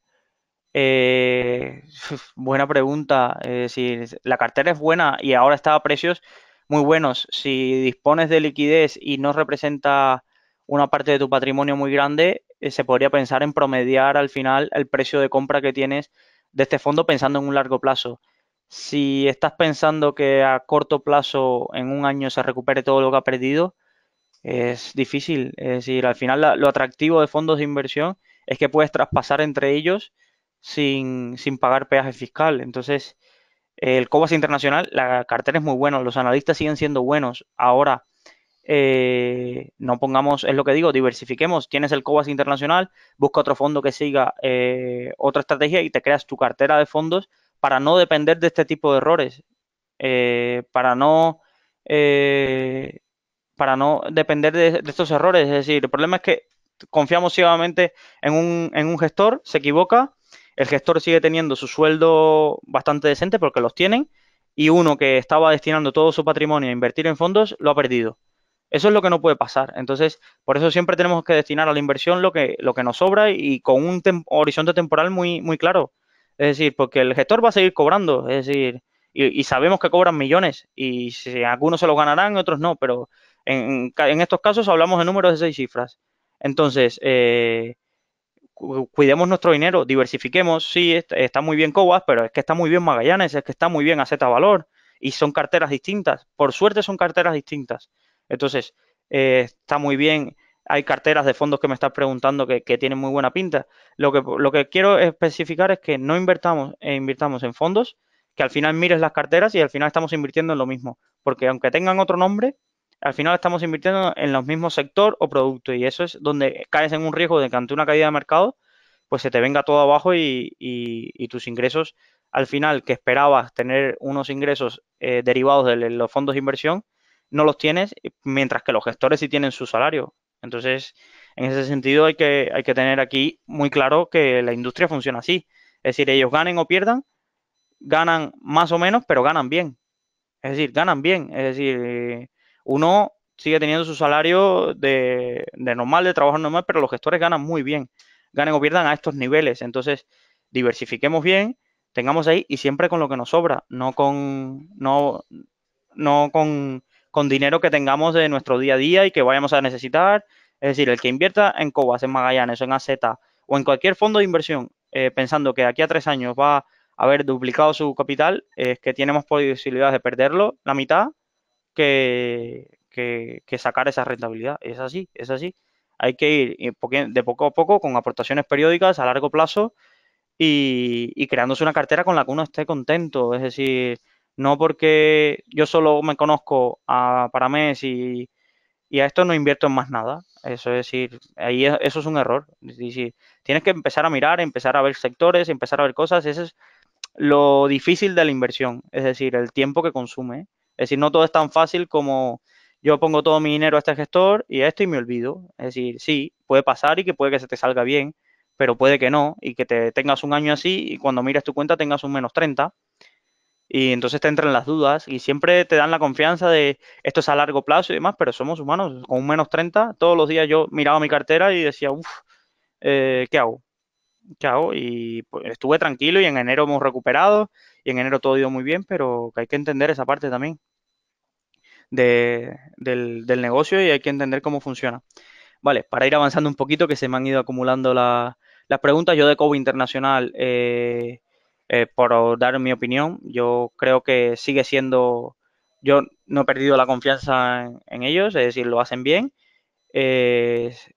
S1: Buena pregunta. Es decir, la cartera es buena y ahora está a precios muy buenos. Si dispones de liquidez y no representa una parte de tu patrimonio muy grande, se podría pensar en promediar al final el precio de compra que tienes de este fondo pensando en un largo plazo. Si estás pensando que a corto plazo, en un año, se recupere todo lo que ha perdido, es difícil. Es decir, al final lo atractivo de fondos de inversión es que puedes traspasar entre ellos sin pagar peaje fiscal. Entonces, el Cobas Internacional, la cartera es muy buena, los analistas siguen siendo buenos. Ahora, no pongamos, es lo que digo, diversifiquemos. Tienes el Cobas Internacional, busca otro fondo que siga otra estrategia y te creas tu cartera de fondos para no depender de este tipo de errores, para eh, no depender de estos errores. Es decir, el problema es que confiamos ciegamente en un gestor, se equivoca, el gestor sigue teniendo su sueldo bastante decente porque los tienen, y uno que estaba destinando todo su patrimonio a invertir en fondos lo ha perdido. Eso es lo que no puede pasar. Entonces, por eso siempre tenemos que destinar a la inversión lo que nos sobra y con un horizonte temporal muy, muy claro. Es decir, porque el gestor va a seguir cobrando, es decir, y sabemos que cobran millones y si algunos se los ganarán, otros no, pero en estos casos hablamos de números de 6 cifras. Entonces, cuidemos nuestro dinero, diversifiquemos. Sí, está muy bien Cobas, pero es que está muy bien Magallanes, es que está muy bien AZ Valor y son carteras distintas. Por suerte son carteras distintas. Entonces, está muy bien. Hay carteras de fondos que me estás preguntando que tienen muy buena pinta. Lo que quiero especificar es que no invirtamos en fondos que al final mires las carteras y al final estamos invirtiendo en lo mismo, porque aunque tengan otro nombre, al final estamos invirtiendo en los mismos sector o producto y eso es donde caes en un riesgo de que ante una caída de mercado, pues se te venga todo abajo y tus ingresos, al final, que esperabas tener unos ingresos derivados de los fondos de inversión, no los tienes, mientras que los gestores sí tienen su salario. Entonces, en ese sentido hay que tener aquí muy claro que la industria funciona así. Es decir, ellos ganen o pierdan, ganan más o menos, pero ganan bien. Es decir, ganan bien. Es decir, uno sigue teniendo su salario de normal, de trabajo normal, pero los gestores ganan muy bien. Ganen o pierdan a estos niveles. Entonces, diversifiquemos bien, tengamos ahí y siempre con lo que nos sobra, no con dinero que tengamos de nuestro día a día y que vayamos a necesitar. Es decir, el que invierta en Cobas, en Magallanes, o en AZ o en cualquier fondo de inversión, pensando que de aquí a 3 años va a haber duplicado su capital, es que tenemos posibilidades de perderlo la mitad que sacar esa rentabilidad. Es así, es así. Hay que ir de poco a poco con aportaciones periódicas a largo plazo y creándose una cartera con la que uno esté contento. Es decir, no porque yo solo me conozco a Paramés y a esto no invierto en más nada. Eso es decir, ahí eso es un error. Es decir, tienes que empezar a mirar, empezar a ver sectores, empezar a ver cosas. Ese es lo difícil de la inversión, es decir, el tiempo que consume. Es decir, no todo es tan fácil como yo pongo todo mi dinero a este gestor y a esto y me olvido. Es decir, sí, puede pasar y que puede que se te salga bien, pero puede que no y que te tengas un año así y cuando mires tu cuenta tengas un -30 y entonces te entran las dudas y siempre te dan la confianza de esto es a largo plazo y demás, pero somos humanos. Con un -30, todos los días yo miraba mi cartera y decía, uff, ¿qué hago? ¿Qué hago? Y pues, estuve tranquilo y en enero hemos recuperado y en enero todo ha ido muy bien, pero que hay que entender esa parte también del negocio y hay que entender cómo funciona. Vale, para ir avanzando un poquito, que se me han ido acumulando las preguntas, yo de Cobo Internacional, por dar mi opinión, yo creo que sigue siendo, yo no he perdido la confianza en ellos, es decir, lo hacen bien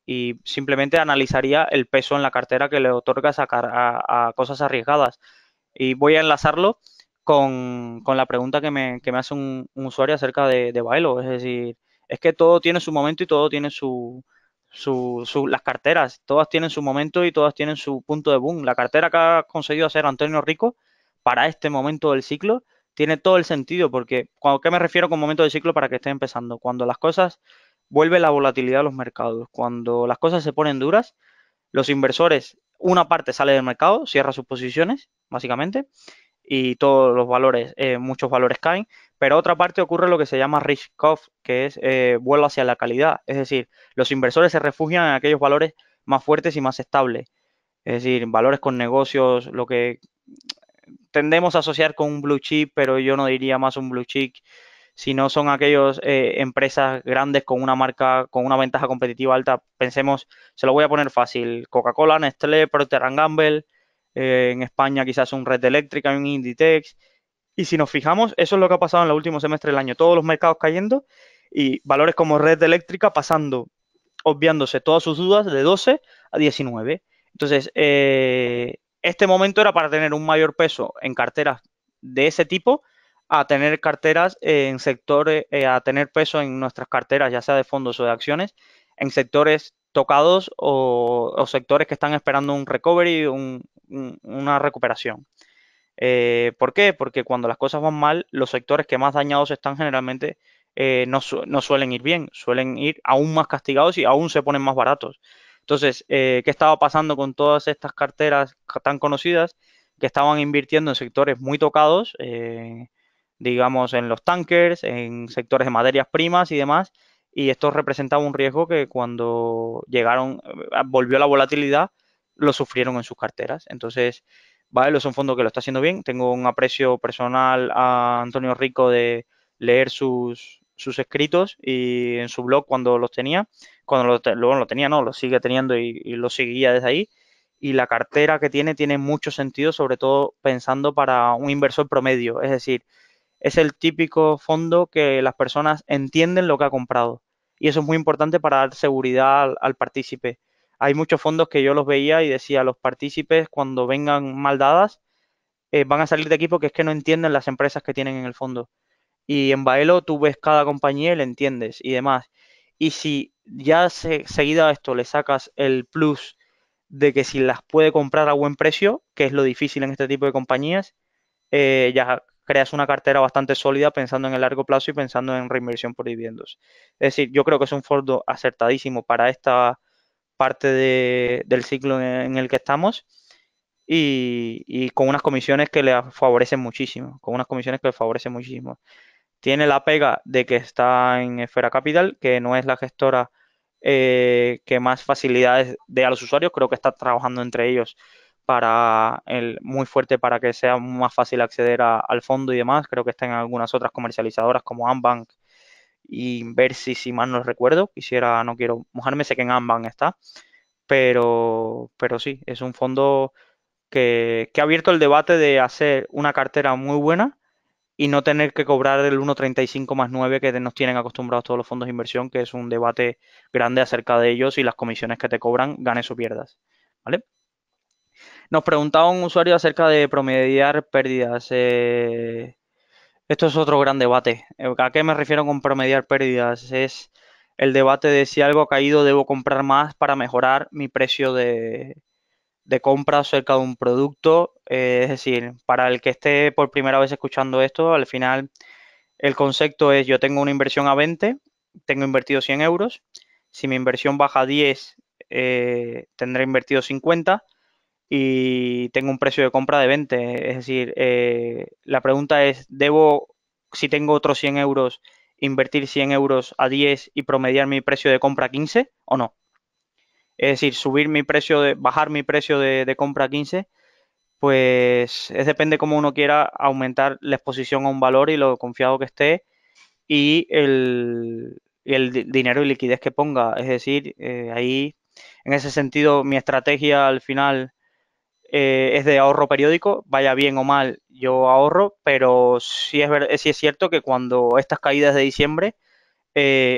S1: y simplemente analizaría el peso en la cartera que le otorga sacar a cosas arriesgadas. Y voy a enlazarlo con la pregunta que me hace un usuario acerca de Baelo. Es decir, es que todo tiene su momento y todo tiene las carteras, todas tienen su momento y todas tienen su punto de boom. La cartera que ha conseguido hacer Antonio Rico para este momento del ciclo tiene todo el sentido, porque ¿qué me refiero con momento del ciclo para que esté empezando? Cuando las cosas vuelve la volatilidad a los mercados, cuando las cosas se ponen duras, los inversores, una parte sale del mercado, cierra sus posiciones, básicamente, y todos los valores, muchos valores caen, pero otra parte ocurre lo que se llama risk off, que es vuelo hacia la calidad, es decir, los inversores se refugian en aquellos valores más fuertes y más estables, es decir, valores con negocios, lo que tendemos a asociar con un blue chip, pero yo no diría más un blue chip, sino son aquellas empresas grandes con una marca, con una ventaja competitiva alta. Pensemos, se lo voy a poner fácil, Coca-Cola, Nestlé, Procter Gamble, en España quizás un Red Eléctrica, un Inditex. Y si nos fijamos, eso es lo que ha pasado en el último semestre del año, todos los mercados cayendo y valores como Red Eléctrica pasando, obviándose todas sus dudas de 12 a 19. Entonces, este momento era para tener un mayor peso en carteras de ese tipo a tener carteras en sectores, a tener peso en nuestras carteras, ya sea de fondos o de acciones, en sectores tocados o sectores que están esperando un recovery, una recuperación. ¿Por qué? Porque cuando las cosas van mal, los sectores que más dañados están generalmente no suelen ir bien, suelen ir aún más castigados y aún se ponen más baratos. Entonces, ¿qué estaba pasando con todas estas carteras tan conocidas que estaban invirtiendo en sectores muy tocados, digamos en los tankers, en sectores de materias primas y demás? Y esto representaba un riesgo que cuando llegaron, volvió la volatilidad, lo sufrieron en sus carteras. Entonces, Baelo es un fondo que lo está haciendo bien. Tengo un aprecio personal a Antonio Rico de leer sus escritos y en su blog cuando los tenía. Luego lo tenía, no, lo sigue teniendo y lo seguía desde ahí. Y la cartera que tiene mucho sentido, sobre todo pensando para un inversor promedio. Es decir, es el típico fondo que las personas entienden lo que ha comprado. Y eso es muy importante para dar seguridad al partícipe. Hay muchos fondos que yo los veía y decía, los partícipes cuando vengan mal dadas, van a salir de aquí porque es que no entienden las empresas que tienen en el fondo. Y en Baelo tú ves cada compañía y le entiendes y demás. Y si ya seguido a esto le sacas el plus de que si las puede comprar a buen precio, que es lo difícil en este tipo de compañías, ya creas una cartera bastante sólida pensando en el largo plazo y pensando en reinversión por dividendos. Es decir, yo creo que es un fondo acertadísimo para esta parte del ciclo en el que estamos y con unas comisiones que le favorecen muchísimo, con unas comisiones que le favorecen muchísimo. Tiene la pega de que está en Esfera Capital, que no es la gestora que más facilidades dé a los usuarios. Creo que está trabajando entre ellos muy fuerte para que sea más fácil acceder al fondo y demás. Creo que está en algunas otras comercializadoras como Ambank y Inversi, si mal no recuerdo. No quiero mojarme, sé que en Ambank está, pero sí, es un fondo que ha abierto el debate de hacer una cartera muy buena y no tener que cobrar el 1,35 más 9 que nos tienen acostumbrados todos los fondos de inversión, que es un debate grande acerca de ellos y las comisiones que te cobran, ganes o pierdas. ¿Vale? Nos preguntaba un usuario acerca de promediar pérdidas. Esto es otro gran debate. ¿A qué me refiero con promediar pérdidas? Es el debate de si algo ha caído, debo comprar más para mejorar mi precio de compra acerca de un producto. Es decir, para el que esté por primera vez escuchando esto, al final el concepto es yo tengo una inversión a 20, tengo invertido 100 euros. Si mi inversión baja a 10, tendré invertido 50 y tengo un precio de compra de 20. Es decir, la pregunta es, si tengo otros 100 euros, invertir 100 euros a 10 y promediar mi precio de compra a 15 o no? Es decir, bajar mi precio de compra a 15, pues depende cómo uno quiera aumentar la exposición a un valor y lo confiado que esté y el dinero y liquidez que ponga. Es decir, ahí, en ese sentido, mi estrategia al final es de ahorro periódico, vaya bien o mal, yo ahorro, pero sí es cierto que cuando estas caídas de diciembre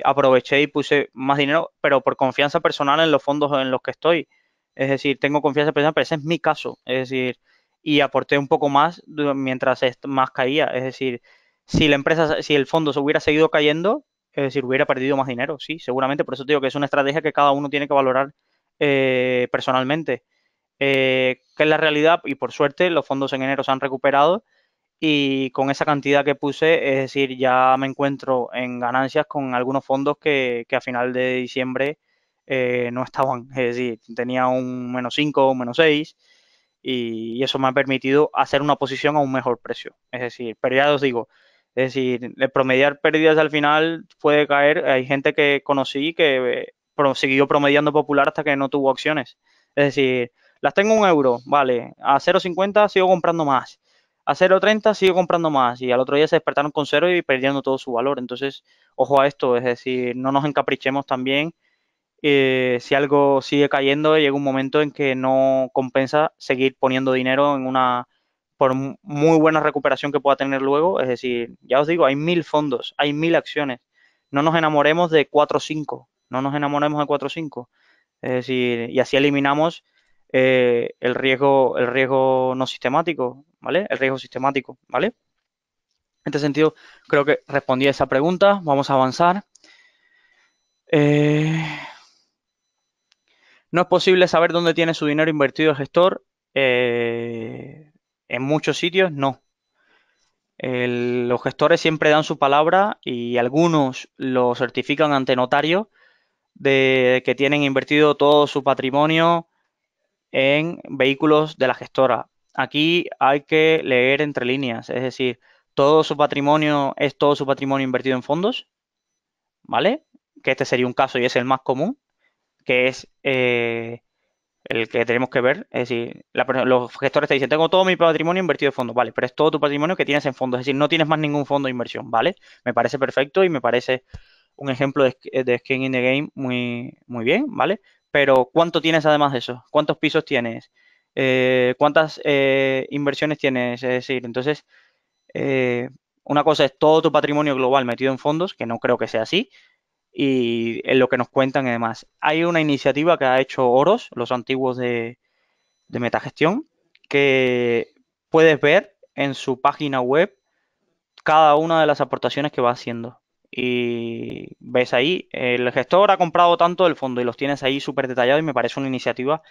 S1: aproveché y puse más dinero, pero por confianza personal en los fondos en los que estoy. Es decir, tengo confianza personal, pero ese es mi caso. Es decir, y aporté un poco más mientras más caía. Es decir, si el fondo se hubiera seguido cayendo, es decir, hubiera perdido más dinero, sí, seguramente. Por eso te digo que es una estrategia que cada uno tiene que valorar personalmente. Que es la realidad, y por suerte los fondos en enero se han recuperado y con esa cantidad que puse, es decir, ya me encuentro en ganancias con algunos fondos que a final de diciembre no estaban, es decir, tenía un -5, un -6 y eso me ha permitido hacer una posición a un mejor precio. Es decir, pero ya os digo, es decir, el promediar pérdidas al final puede caer. Hay gente que conocí que siguió promediando popular hasta que no tuvo acciones. Es decir, las tengo 1 euro, vale, a 0,50 sigo comprando más, a 0,30 sigo comprando más y al otro día se despertaron con cero y perdiendo todo su valor. Entonces, ojo a esto, es decir, no nos encaprichemos también. Si algo sigue cayendo, llega un momento en que no compensa seguir poniendo dinero por muy buena recuperación que pueda tener luego. Es decir, ya os digo, hay 1.000 fondos, hay 1.000 acciones. No nos enamoremos de 4 o 5, no nos enamoremos de 4 o 5. Es decir, y así eliminamos el riesgo no sistemático, ¿vale? El riesgo sistemático, ¿vale? En este sentido, creo que respondí a esa pregunta. Vamos a avanzar. Eh, No es posible saber dónde tiene su dinero invertido el gestor. En muchos sitios no. Los gestores siempre dan su palabra y algunos lo certifican ante notario de que tienen invertido todo su patrimonio en vehículos de la gestora. Aquí hay que leer entre líneas, es decir, todo su patrimonio es todo su patrimonio invertido en fondos, ¿vale? Que este sería un caso y es el más común, que es el que tenemos que ver. Es decir, los gestores te dicen, tengo todo mi patrimonio invertido en fondos, vale, pero es todo tu patrimonio que tienes en fondos, es decir, no tienes más ningún fondo de inversión, ¿vale? Me parece perfecto y me parece un ejemplo de skin in the game muy, muy bien, ¿vale? Pero ¿cuánto tienes además de eso? ¿Cuántos pisos tienes? ¿Cuántas inversiones tienes? Es decir, entonces, eh, una cosa es todo tu patrimonio global metido en fondos, que no creo que sea así, y en lo que nos cuentan y demás. Hay una iniciativa que ha hecho Oros, los antiguos de Metagestión, que puedes ver en su página web cada una de las aportaciones que va haciendo. Y ves ahí, el gestor ha comprado tanto del fondo y los tienes ahí súper detallados y me parece una iniciativa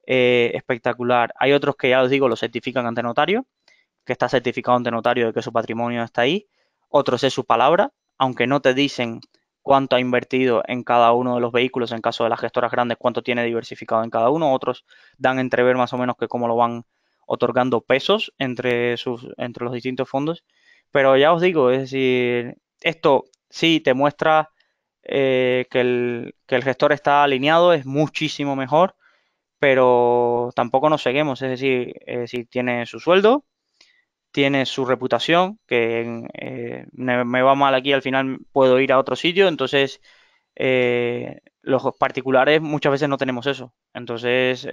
S1: espectacular. Hay otros que ya os digo, lo certifican ante notario, que está certificado ante notario de que su patrimonio está ahí. Otros es su palabra, aunque no te dicen cuánto ha invertido en cada uno de los vehículos, en caso de las gestoras grandes, cuánto tiene diversificado en cada uno. Otros dan entrever más o menos que cómo lo van otorgando pesos entre los distintos fondos. Pero ya os digo, es decir, esto sí te muestra que el gestor está alineado, es muchísimo mejor, pero tampoco nos ceguemos, es decir, si tiene su sueldo, tiene su reputación, que me va mal aquí, al final puedo ir a otro sitio, entonces los particulares muchas veces no tenemos eso. Entonces,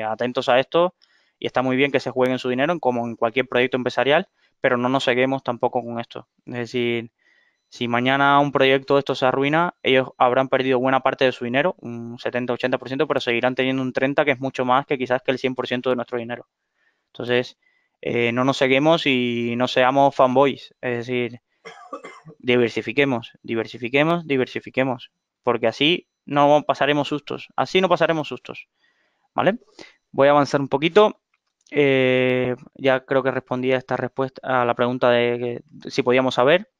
S1: atentos a esto y está muy bien que se jueguen su dinero como en cualquier proyecto empresarial, pero no nos ceguemos tampoco con esto. Es decir, si mañana un proyecto de esto se arruina, ellos habrán perdido buena parte de su dinero, un 70-80%, pero seguirán teniendo un 30%, que es mucho más que quizás que el 100% de nuestro dinero. Entonces, no nos ceguemos y no seamos fanboys. Es decir, diversifiquemos, diversifiquemos, diversifiquemos. Porque así no pasaremos sustos. Así no pasaremos sustos. ¿Vale? Voy a avanzar un poquito. Ya creo que respondí a esta respuesta, a la pregunta de si podíamos saber.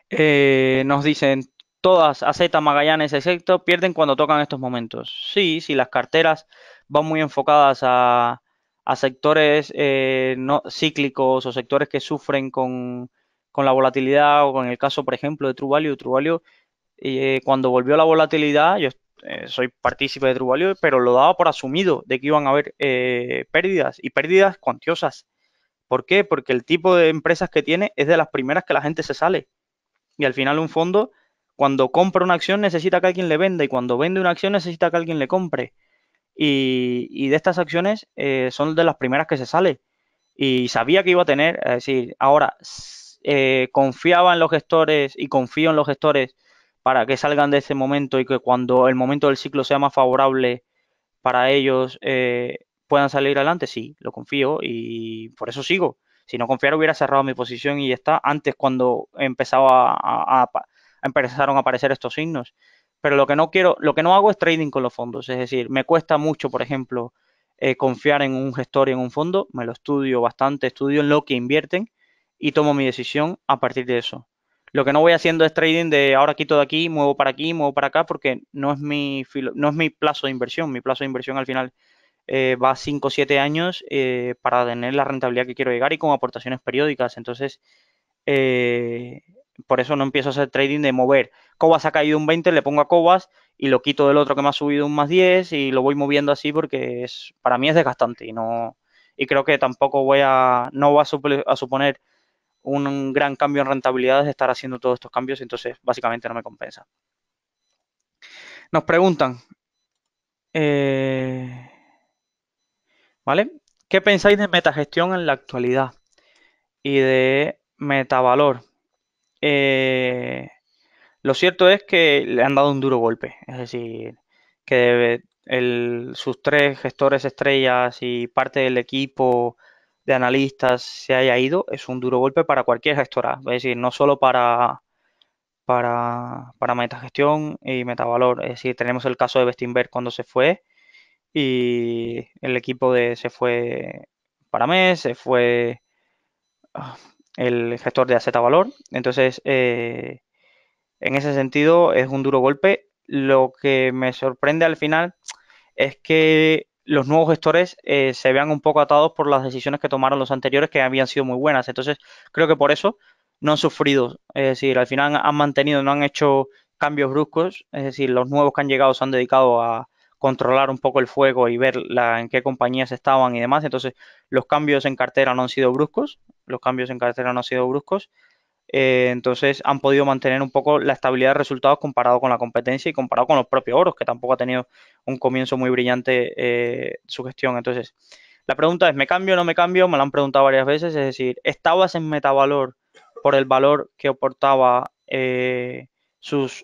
S1: Nos dicen, todas, AZ, Magallanes, excepto, pierden cuando tocan estos momentos. Sí, si las carteras van muy enfocadas a sectores no cíclicos o sectores que sufren con la volatilidad, o con el caso, por ejemplo, de True Value. True Value, cuando volvió la volatilidad, yo soy partícipe de True Value, pero lo daba por asumido de que iban a haber pérdidas, y pérdidas cuantiosas. ¿Por qué? Porque el tipo de empresas que tiene es de las primeras que la gente se sale. Y al final un fondo, cuando compra una acción, necesita que alguien le venda, y cuando vende una acción necesita que alguien le compre. Y de estas acciones son de las primeras que se sale. Y sabía que iba a tener, es decir, ahora confiaba en los gestores y confío en los gestores para que salgan de ese momento, y que cuando el momento del ciclo sea más favorable para ellos puedan salir adelante. Sí, lo confío y por eso sigo. Si no confiara, hubiera cerrado mi posición y ya está, antes, cuando empezaba empezaron a aparecer estos signos. Pero lo que no quiero, lo que no hago es trading con los fondos. Es decir, me cuesta mucho, por ejemplo, confiar en un gestor y en un fondo. Me lo estudio bastante, estudio en lo que invierten y tomo mi decisión a partir de eso. Lo que no voy haciendo es trading de ahora quito de aquí, muevo para acá, porque no es mi plazo de inversión. Mi plazo de inversión al final va a 5 o 7 años para tener la rentabilidad que quiero llegar, y con aportaciones periódicas. Entonces, eh, por eso no empiezo a hacer trading de mover. Cobas ha caído un 20, le pongo a Cobas y lo quito del otro que me ha subido un más 10 y lo voy moviendo así, porque para mí es desgastante, y creo que tampoco no va a suponer un gran cambio en rentabilidades de estar haciendo todos estos cambios. Entonces básicamente no me compensa. Nos preguntan, eh, ¿vale? ¿Qué pensáis de metagestión en la actualidad y de metavalor? Eh, lo cierto es que le han dado un duro golpe, es decir, que sus tres gestores estrellas y parte del equipo de analistas se haya ido, es un duro golpe para cualquier gestora, es decir, no solo para metagestión y metavalor. Es decir, tenemos el caso de Bestinver cuando se fue, y el equipo se fue para mes, se fue ah, el gestor de AZ Valor. Entonces, en ese sentido es un duro golpe. Lo que me sorprende al final es que los nuevos gestores se vean un poco atados por las decisiones que tomaron los anteriores, que habían sido muy buenas. Entonces, creo que por eso no han sufrido. Es decir, al final han mantenido, no han hecho cambios bruscos. Es decir, los nuevos que han llegado se han dedicado a controlar un poco el fuego y ver en qué compañías estaban y demás. Entonces, los cambios en cartera no han sido bruscos. Los cambios en cartera no han sido bruscos. Entonces han podido mantener un poco la estabilidad de resultados comparado con la competencia y comparado con los propios Oros, que tampoco ha tenido un comienzo muy brillante su gestión. Entonces, la pregunta es, ¿me cambio o no me cambio? Me lo han preguntado varias veces. Es decir, ¿estabas en Metavalor por el valor que aportaba sus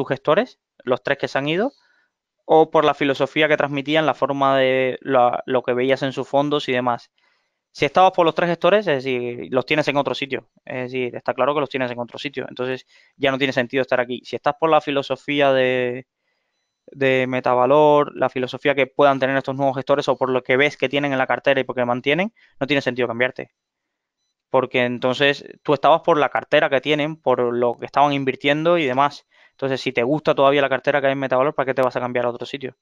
S1: gestores, los tres que se han ido, o por la filosofía que transmitían, la forma de lo que veías en sus fondos y demás? Si estabas por los tres gestores, es decir, los tienes en otro sitio. Es decir, está claro que los tienes en otro sitio. Entonces ya no tiene sentido estar aquí. Si estás por la filosofía de metavalor, la filosofía que puedan tener estos nuevos gestores o por lo que ves que tienen en la cartera y porque mantienen, no tiene sentido cambiarte. Porque entonces tú estabas por la cartera que tienen, por lo que estaban invirtiendo y demás. Entonces, si te gusta todavía la cartera que hay en Metavalor, ¿para qué te vas a cambiar a otro sitio?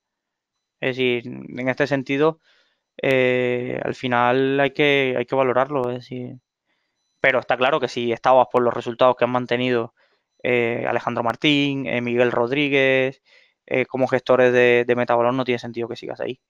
S1: Es decir, en este sentido, al final hay que valorarlo. Es decir, pero está claro que si estabas por los resultados que han mantenido Alejandro Martín, Miguel Rodríguez, como gestores de Metabolón, no tiene sentido que sigas ahí.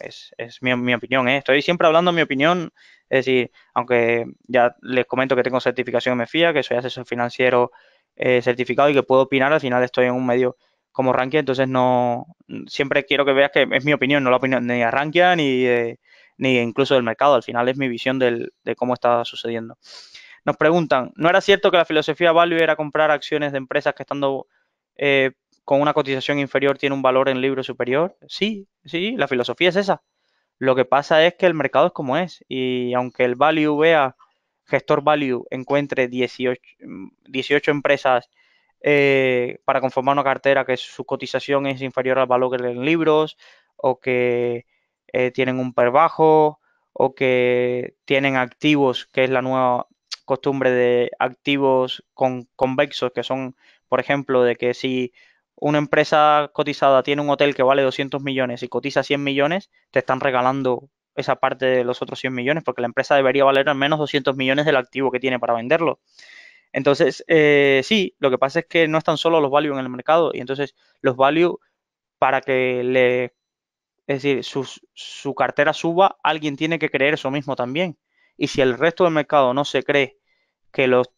S1: Es mi opinión, ¿eh? Estoy siempre hablando de mi opinión. Es decir, aunque ya les comento que tengo certificación MFIA, que soy asesor financiero certificado y que puedo opinar, al final estoy en un medio como Rankia, entonces no, siempre quiero que veas que es mi opinión, no la opinión ni de Rankia ni incluso del mercado. Al final es mi visión de cómo está sucediendo. Nos preguntan, ¿no era cierto que la filosofía value era comprar acciones de empresas que estando eh, con una cotización inferior tiene un valor en libro superior? Sí, sí, la filosofía es esa. Lo que pasa es que el mercado es como es y aunque el value vea, gestor value encuentre 18 empresas para conformar una cartera que su cotización es inferior al valor que en libros o que tienen un PER bajo o que tienen activos, que es la nueva costumbre de activos convexos, que son, por ejemplo, de que si una empresa cotizada tiene un hotel que vale 200 millones y cotiza 100 millones, te están regalando esa parte de los otros 100 millones, porque la empresa debería valer al menos 200 millones del activo que tiene para venderlo. Entonces, sí, lo que pasa es que no están solo los value en el mercado y entonces los value para que es decir, su cartera suba, alguien tiene que creer eso mismo también. Y si el resto del mercado no se cree que los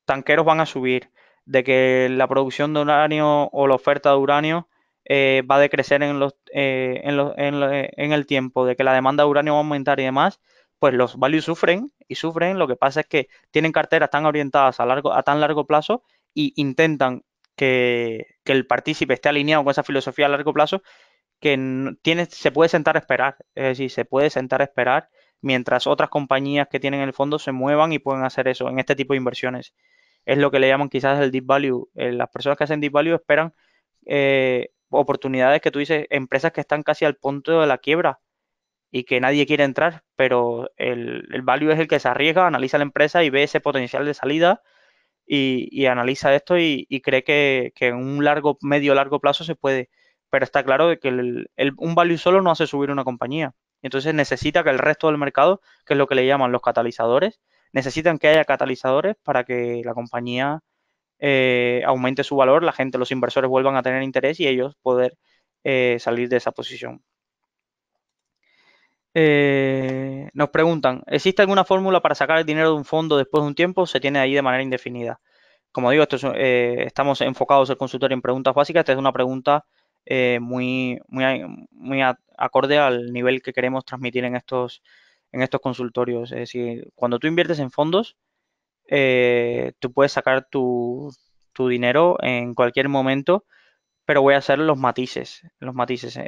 S1: tanqueros van a subir, de que la producción de uranio o la oferta de uranio va a decrecer en el tiempo, de que la demanda de uranio va a aumentar y demás, pues los values sufren y sufren. Lo que pasa es que tienen carteras tan orientadas a tan largo plazo y intentan que el partícipe esté alineado con esa filosofía a largo plazo que se puede sentar a esperar. Es decir, se puede sentar a esperar mientras otras compañías que tienen el fondo se muevan y pueden hacer eso en este tipo de inversiones. Es lo que le llaman quizás el deep value. Las personas que hacen deep value esperan oportunidades que tú dices, empresas que están casi al punto de la quiebra y que nadie quiere entrar, pero el value es el que se arriesga, analiza la empresa y ve ese potencial de salida y analiza esto y cree que en un medio largo plazo se puede. Pero está claro de que un value solo no hace subir una compañía. Entonces necesita que el resto del mercado, que es lo que le llaman los catalizadores, necesitan que haya catalizadores para que la compañía aumente su valor, la gente, los inversores vuelvan a tener interés y ellos poder salir de esa posición. Nos preguntan, ¿existe alguna fórmula para sacar el dinero de un fondo después de un tiempo? Se tiene ahí de manera indefinida. Como digo, estamos enfocados el consultorio en preguntas básicas. Esta es una pregunta muy acorde al nivel que queremos transmitir en estos consultorios. Es decir, cuando tú inviertes en fondos, tú puedes sacar tu dinero en cualquier momento, pero voy a hacer los matices. Los matices.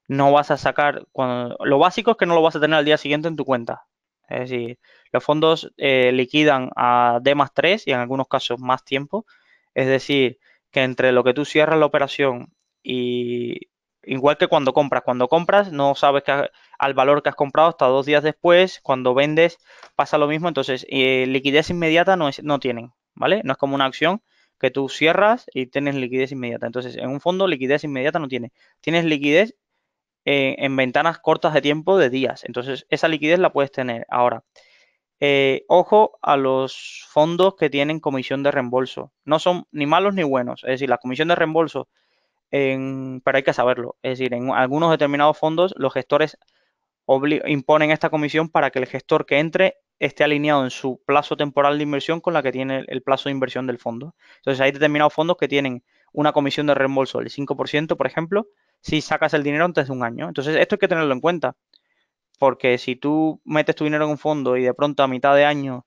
S1: No vas a sacar, lo básico es que no lo vas a tener al día siguiente en tu cuenta. Es decir, los fondos liquidan a D+3 y en algunos casos más tiempo. Es decir, que entre lo que tú cierras la operación y igual que cuando compras no sabes al valor que has comprado hasta 2 días después, cuando vendes pasa lo mismo, entonces liquidez inmediata no tienen, ¿vale? No es como una acción que tú cierras y tienes liquidez inmediata. Entonces, en un fondo liquidez inmediata no tiene. Tienes liquidez en ventanas cortas de tiempo de días. Entonces, esa liquidez la puedes tener. Ahora, ojo a los fondos que tienen comisión de reembolso. No son ni malos ni buenos. Es decir, la comisión de reembolso, pero hay que saberlo. Es decir, en algunos determinados fondos, los gestores imponen esta comisión para que el gestor que entre esté alineado en su plazo temporal de inversión con la que tiene el plazo de inversión del fondo. Entonces, hay determinados fondos que tienen una comisión de reembolso del 5%, por ejemplo, si sacas el dinero antes de un año. Entonces, esto hay que tenerlo en cuenta, porque si tú metes tu dinero en un fondo y de pronto a mitad de año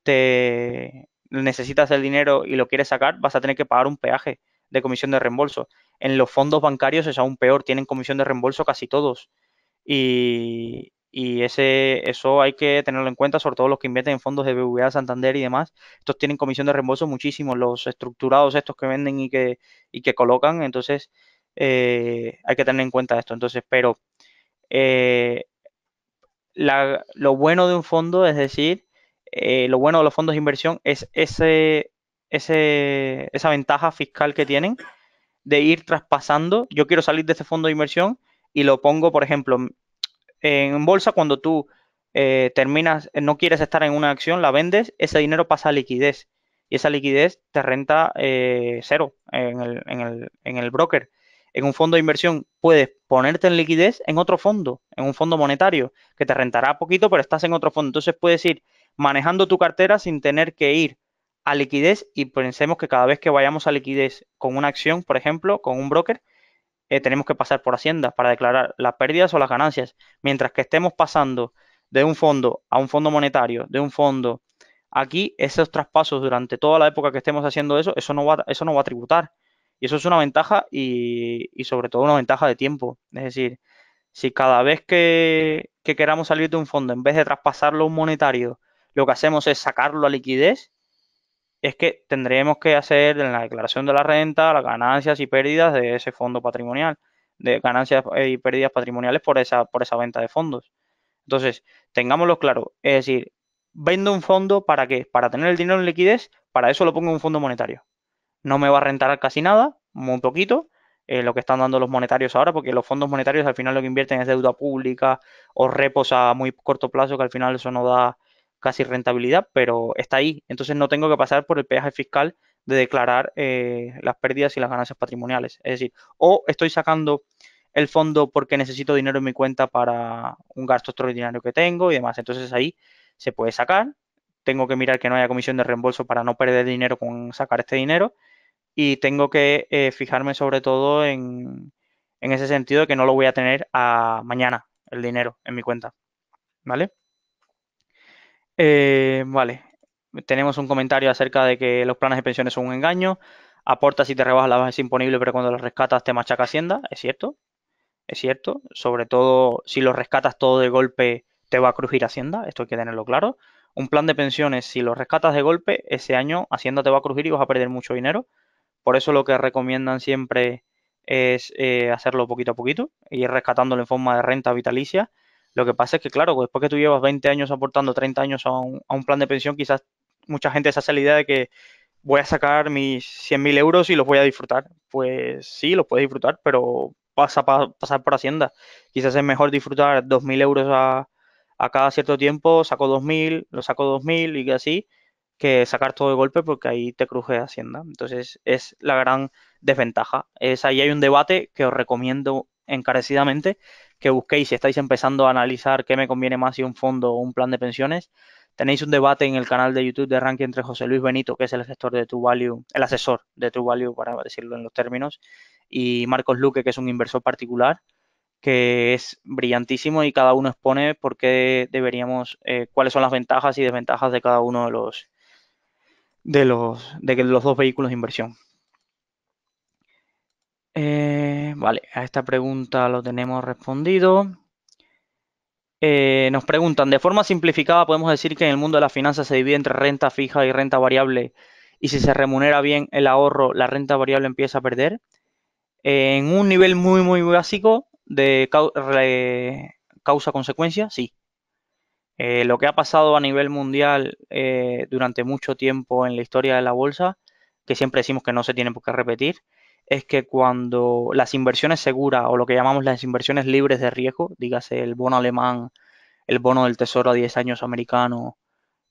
S1: te necesitas el dinero y lo quieres sacar, vas a tener que pagar un peaje de comisión de reembolso. En los fondos bancarios es aún peor, tienen comisión de reembolso casi todos. Y Y eso hay que tenerlo en cuenta, sobre todo los que invierten en fondos de BBVA, Santander y demás. Estos tienen comisión de reembolso muchísimo, los estructurados estos que venden y que colocan. Entonces, hay que tener en cuenta esto. Entonces, pero eh, lo bueno de un fondo, es decir, lo bueno de los fondos de inversión es esa ventaja fiscal que tienen de ir traspasando. Yo quiero salir de ese fondo de inversión y lo pongo, por ejemplo, en bolsa. Cuando tú terminas, no quieres estar en una acción, la vendes, ese dinero pasa a liquidez y esa liquidez te renta cero en el broker. En un fondo de inversión puedes ponerte en liquidez en otro fondo, en un fondo monetario, que te rentará poquito, pero estás en otro fondo. Entonces puedes ir manejando tu cartera sin tener que ir a liquidez, y pensemos que cada vez que vayamos a liquidez con una acción, por ejemplo, con un broker, tenemos que pasar por Hacienda para declarar las pérdidas o las ganancias. Mientras que estemos pasando de un fondo a un fondo monetario, de un fondo aquí, esos traspasos durante toda la época que estemos haciendo eso no va a tributar. Y eso es una ventaja, y sobre todo una ventaja de tiempo. Es decir, si cada vez que queramos salir de un fondo, en vez de traspasarlo a un monetario, lo que hacemos es sacarlo a liquidez, es que tendremos que hacer en la declaración de la renta las ganancias y pérdidas de ese fondo patrimonial, de ganancias y pérdidas patrimoniales por esa venta de fondos. Entonces, tengámoslo claro, es decir, vendo un fondo, ¿para qué? Para tener el dinero en liquidez. Para eso lo pongo en un fondo monetario. No me va a rentar casi nada, muy poquito, lo que están dando los monetarios ahora, porque los fondos monetarios al final lo que invierten es deuda pública o repos a muy corto plazo, que al final eso no da casi rentabilidad, pero está ahí. Entonces no tengo que pasar por el peaje fiscal de declarar las pérdidas y las ganancias patrimoniales. Es decir, o estoy sacando el fondo porque necesito dinero en mi cuenta para un gasto extraordinario que tengo y demás. Entonces ahí se puede sacar. Tengo que mirar que no haya comisión de reembolso para no perder dinero con sacar este dinero, y tengo que fijarme sobre todo en ese sentido de que no lo voy a tener a mañana el dinero en mi cuenta, ¿vale? Vale, tenemos un comentario acerca de que los planes de pensiones son un engaño. Aportas si te rebajas la base imponible, pero cuando los rescatas te machaca Hacienda. Es cierto. Sobre todo si los rescatas todo de golpe, te va a crujir Hacienda. Esto hay que tenerlo claro. Un plan de pensiones, si lo rescatas de golpe, ese año Hacienda te va a crujir y vas a perder mucho dinero. Por eso lo que recomiendan siempre es hacerlo poquito a poquito, ir rescatándolo en forma de renta vitalicia. Lo que pasa es que, claro, después que tú llevas 20 años aportando 30 años a un plan de pensión, quizás mucha gente se hace la idea de que voy a sacar mis 100.000 euros y los voy a disfrutar. Pues sí, los puedes disfrutar, pero pasar por Hacienda. Quizás es mejor disfrutar 2.000 euros a cada cierto tiempo, saco 2.000, lo saco 2.000 y así, que sacar todo de golpe, porque ahí te cruje Hacienda. Entonces es la gran desventaja. Ahí hay un debate que os recomiendo encarecidamente que busquéis si estáis empezando a analizar qué me conviene más, si un fondo o un plan de pensiones. Tenéis un debate en el canal de YouTube de Ranking entre José Luis Benito, que es el gestor de True Value, el asesor de True Value, para decirlo en los términos, y Marcos Luque, que es un inversor particular, que es brillantísimo, y cada uno expone por qué deberíamos, cuáles son las ventajas y desventajas de cada uno de los dos vehículos de inversión. Vale, a esta pregunta lo tenemos respondido. Nos preguntan, de forma simplificada, podemos decir que en el mundo de las finanzas se divide entre renta fija y renta variable, y si se remunera bien el ahorro, la renta variable empieza a perder. En un nivel muy, muy básico de causa-consecuencia, sí. Lo que ha pasado a nivel mundial durante mucho tiempo en la historia de la bolsa, que siempre decimos que no se tiene por qué repetir, es que cuando las inversiones seguras, o lo que llamamos las inversiones libres de riesgo, dígase el bono alemán, el bono del tesoro a 10 años americano,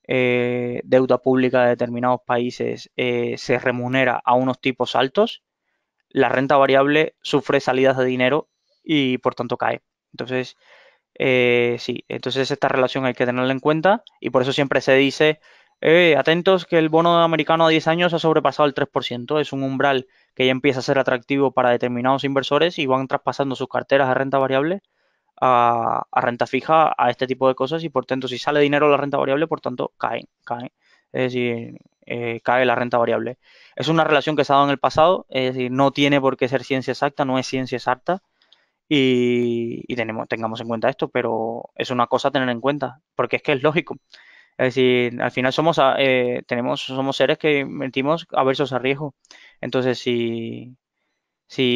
S1: deuda pública de determinados países, se remunera a unos tipos altos, la renta variable sufre salidas de dinero y por tanto cae. Entonces, sí, entonces esta relación hay que tenerla en cuenta, y por eso siempre se dice, atentos que el bono americano a 10 años ha sobrepasado el 3%. Es un umbral que ya empieza a ser atractivo para determinados inversores y van traspasando sus carteras de renta variable a renta fija, a este tipo de cosas, y por tanto si sale dinero a la renta variable, por tanto caen. Es decir, cae la renta variable. Es una relación que se ha dado en el pasado, es decir, no tiene por qué ser ciencia exacta, no es ciencia exacta, y tengamos en cuenta esto, pero es una cosa a tener en cuenta, porque es que es lógico. Es decir, al final somos seres que invertimos aversos a riesgo. Entonces, si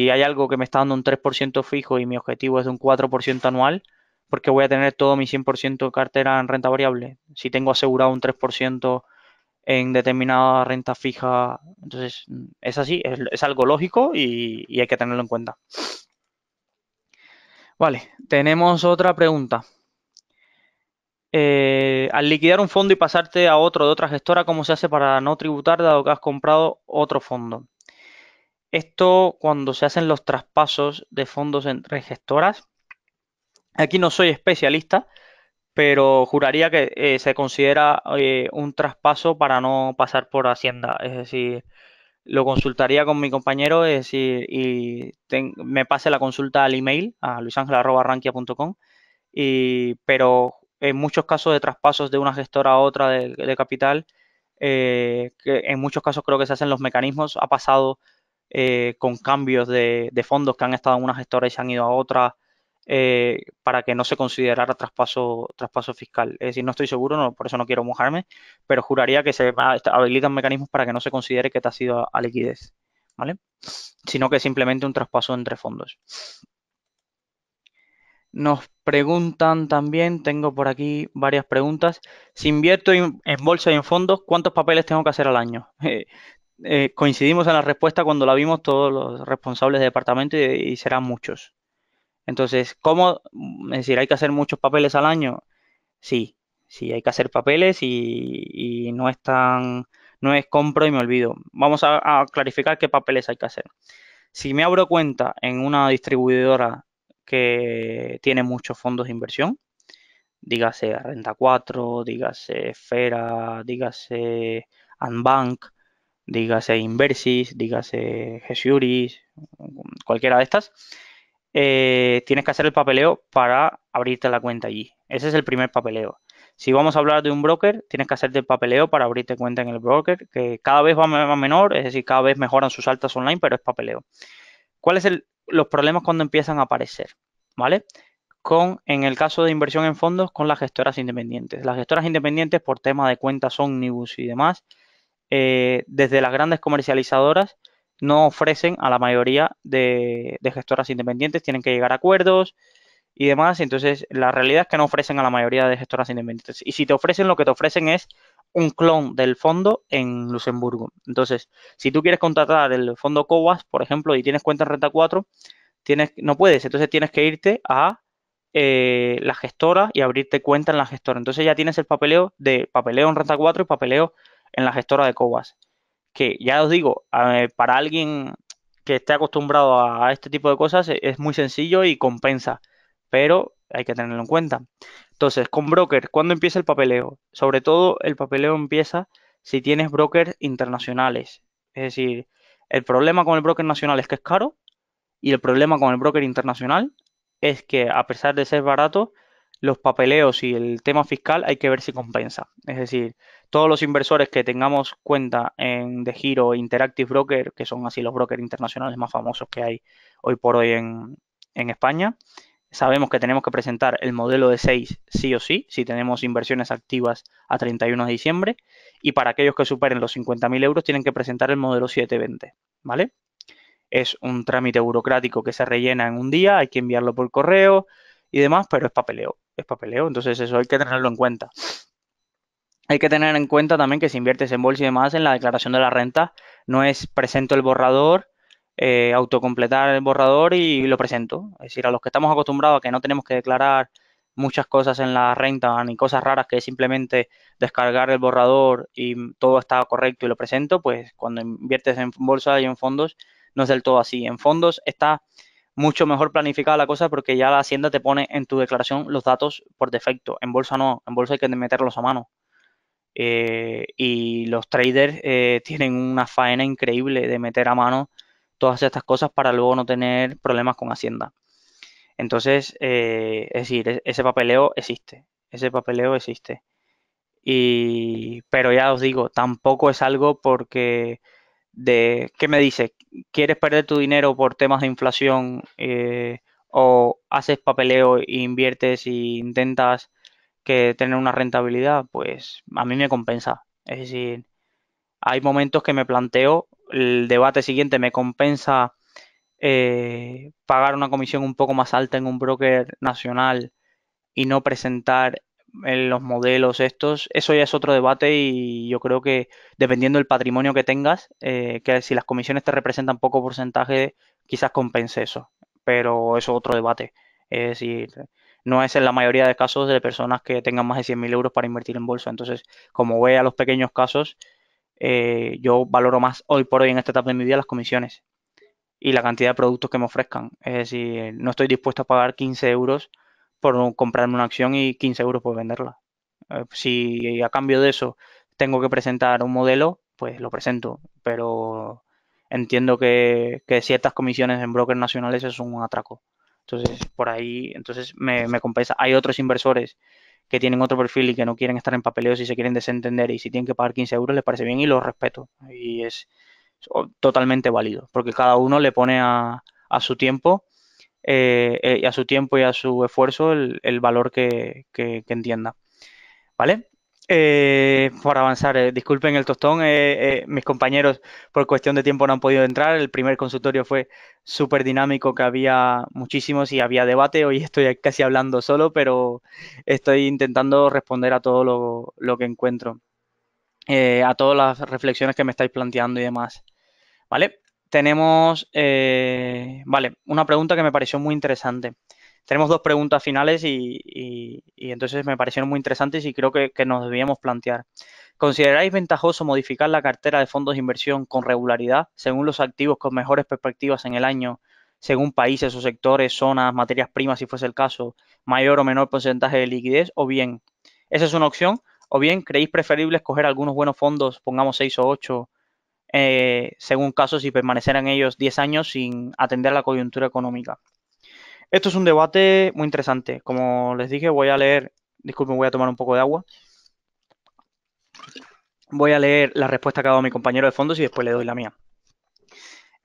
S1: hay algo que me está dando un 3% fijo y mi objetivo es de un 4% anual, ¿por qué voy a tener todo mi 100% de cartera en renta variable? Si tengo asegurado un 3% en determinada renta fija, entonces es así, es algo lógico y hay que tenerlo en cuenta. Vale, tenemos otra pregunta. Al liquidar un fondo y pasarte a otro de otra gestora, ¿cómo se hace para no tributar dado que has comprado otro fondo? Esto cuando se hacen los traspasos de fondos entre gestoras, aquí no soy especialista, pero juraría que se considera un traspaso para no pasar por Hacienda. Es decir, lo consultaría con mi compañero, es decir, me pase la consulta al email a luisangel@rankia.com. Pero en muchos casos de traspasos de una gestora a otra de capital, que en muchos casos creo que se hacen los mecanismos, ha pasado con cambios de fondos que han estado en una gestora y se han ido a otra, para que no se considerara traspaso fiscal. Es decir, no estoy seguro, por eso no quiero mojarme, pero juraría que se habilitan mecanismos para que no se considere que te has ido a liquidez, ¿vale? Sino que es simplemente un traspaso entre fondos. Nos preguntan también, tengo por aquí varias preguntas. Si invierto en bolsa y en fondos, ¿cuántos papeles tengo que hacer al año? Coincidimos en la respuesta cuando la vimos todos los responsables de departamento y serán muchos. Entonces, ¿cómo? Es decir, ¿hay que hacer muchos papeles al año? Sí, sí, hay que hacer papeles y no es compro y me olvido. Vamos a clarificar qué papeles hay que hacer. Si me abro cuenta en una distribuidora que tiene muchos fondos de inversión, dígase Renta 4, dígase Esfera, dígase Anbank, dígase Inversis, dígase Gesuris, cualquiera de estas, tienes que hacer el papeleo para abrirte la cuenta allí. Ese es el primer papeleo. Si vamos a hablar de un broker, tienes que hacerte el papeleo para abrirte cuenta en el broker, que cada vez va menor, es decir, cada vez mejoran sus altas online, pero es papeleo. ¿Cuáles son los problemas cuando empiezan a aparecer? ¿Vale? En el caso de inversión en fondos, con las gestoras independientes. Las gestoras independientes, por tema de cuentas ómnibus y demás, desde las grandes comercializadoras, no ofrecen a la mayoría de gestoras independientes, tienen que llegar a acuerdos y demás. Entonces, la realidad es que no ofrecen a la mayoría de gestoras independientes. Y si te ofrecen, lo que te ofrecen es un clon del fondo en Luxemburgo. Entonces, si tú quieres contratar el fondo COBAS, por ejemplo, y tienes cuenta en Renta 4, no puedes. Entonces, tienes que irte a la gestora y abrirte cuenta en la gestora. Entonces, ya tienes el papeleo en Renta 4 y papeleo en la gestora de COBAS. Que ya os digo, para alguien que esté acostumbrado a este tipo de cosas es muy sencillo y compensa, pero hay que tenerlo en cuenta. Entonces, con broker, ¿cuándo empieza el papeleo? Sobre todo el papeleo empieza si tienes brokers internacionales. Es decir, el problema con el broker nacional es que es caro y el problema con el broker internacional es que a pesar de ser barato, los papeleos y el tema fiscal hay que ver si compensa. Es decir, todos los inversores que tengamos cuenta en DeGiro e Interactive Broker, que son así los brokers internacionales más famosos que hay hoy por hoy en España, sabemos que tenemos que presentar el modelo de 6 sí o sí, si tenemos inversiones activas a 31 de diciembre, y para aquellos que superen los 50.000 euros tienen que presentar el modelo 720, ¿vale? Es un trámite burocrático que se rellena en un día, hay que enviarlo por correo y demás, pero es papeleo, entonces eso hay que tenerlo en cuenta. Hay que tener en cuenta también que si inviertes en bolsa y demás, en la declaración de la renta no es presento el borrador, autocompletar el borrador y lo presento. Es decir, a los que estamos acostumbrados a que no tenemos que declarar muchas cosas en la renta ni cosas raras, que es simplemente descargar el borrador y todo está correcto y lo presento, pues cuando inviertes en bolsa y en fondos no es del todo así. En fondos está mucho mejor planificada la cosa porque ya la Hacienda te pone en tu declaración los datos por defecto. En bolsa no, en bolsa hay que meterlos a mano. Y los traders tienen una faena increíble de meter a mano todas estas cosas para luego no tener problemas con Hacienda. Entonces, es decir, ese papeleo existe. Pero ya os digo, tampoco es algo ¿qué me dice? ¿Quieres perder tu dinero por temas de inflación o haces papeleo e inviertes y intentas que tener una rentabilidad, pues a mí me compensa. Es decir, hay momentos que me planteo el debate siguiente, me compensa pagar una comisión un poco más alta en un broker nacional y no presentar los modelos estos, eso ya es otro debate y yo creo que dependiendo del patrimonio que tengas, que si las comisiones te representan poco porcentaje, quizás compense eso, pero eso es otro debate. Es decir, no es en la mayoría de casos de personas que tengan más de 100.000 euros para invertir en bolsa. Entonces, como voy a los pequeños casos, yo valoro más hoy por hoy en esta etapa de mi vida las comisiones y la cantidad de productos que me ofrezcan. Es decir, no estoy dispuesto a pagar 15 euros por comprarme una acción y 15 euros por venderla. Si a cambio de eso tengo que presentar un modelo, pues lo presento, pero entiendo que ciertas comisiones en brokers nacionales es un atraco. Entonces, por ahí, entonces me compensa. Hay otros inversores que tienen otro perfil y que no quieren estar en papeleos y se quieren desentender y si tienen que pagar 15 euros les parece bien y lo respeto. Y es totalmente válido, porque cada uno le pone a su tiempo, a su tiempo y a su esfuerzo el valor que entienda. ¿Vale? Por avanzar, disculpen el tostón, mis compañeros por cuestión de tiempo no han podido entrar. El primer consultorio fue súper dinámico, que había muchísimos y había debate. Hoy estoy casi hablando solo, pero estoy intentando responder a todo lo que encuentro, a todas las reflexiones que me estáis planteando y demás. ¿Vale? Tenemos, vale, una pregunta que me pareció muy interesante. Tenemos dos preguntas finales y entonces me parecieron muy interesantes y creo que nos debíamos plantear. ¿Consideráis ventajoso modificar la cartera de fondos de inversión con regularidad según los activos con mejores perspectivas en el año, según países o sectores, zonas, materias primas, si fuese el caso, mayor o menor porcentaje de liquidez? O bien, esa es una opción, o bien creéis preferible escoger algunos buenos fondos, pongamos 6 o 8 según casos y permanecer en ellos 10 años sin atender la coyuntura económica. Esto es un debate muy interesante. Como les dije, voy a leer, disculpen, voy a tomar un poco de agua. Voy a leer la respuesta que ha dado mi compañero de fondos y después le doy la mía.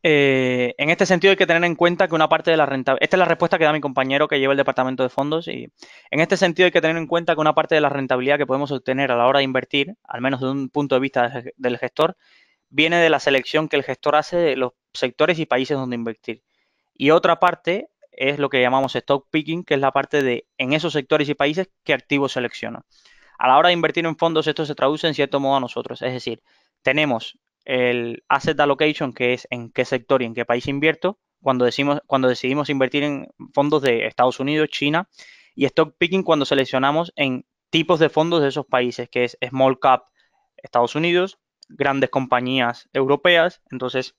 S1: En este sentido hay que tener en cuenta que una parte de la rentabilidad, esta es la respuesta que da mi compañero que lleva el departamento de fondos y en este sentido hay que tener en cuenta que una parte de la rentabilidad que podemos obtener a la hora de invertir, al menos de un punto de vista del gestor, viene de la selección que el gestor hace de los sectores y países donde invertir. Y otra parte es lo que llamamos stock picking, que es la parte de en esos sectores y países qué activos selecciona. A la hora de invertir en fondos, esto se traduce en cierto modo a nosotros. Es decir, tenemos el asset allocation, que es en qué sector y en qué país invierto, cuando decidimos invertir en fondos de Estados Unidos, China, y stock picking cuando seleccionamos en tipos de fondos de esos países, que es small cap Estados Unidos, grandes compañías europeas. Entonces,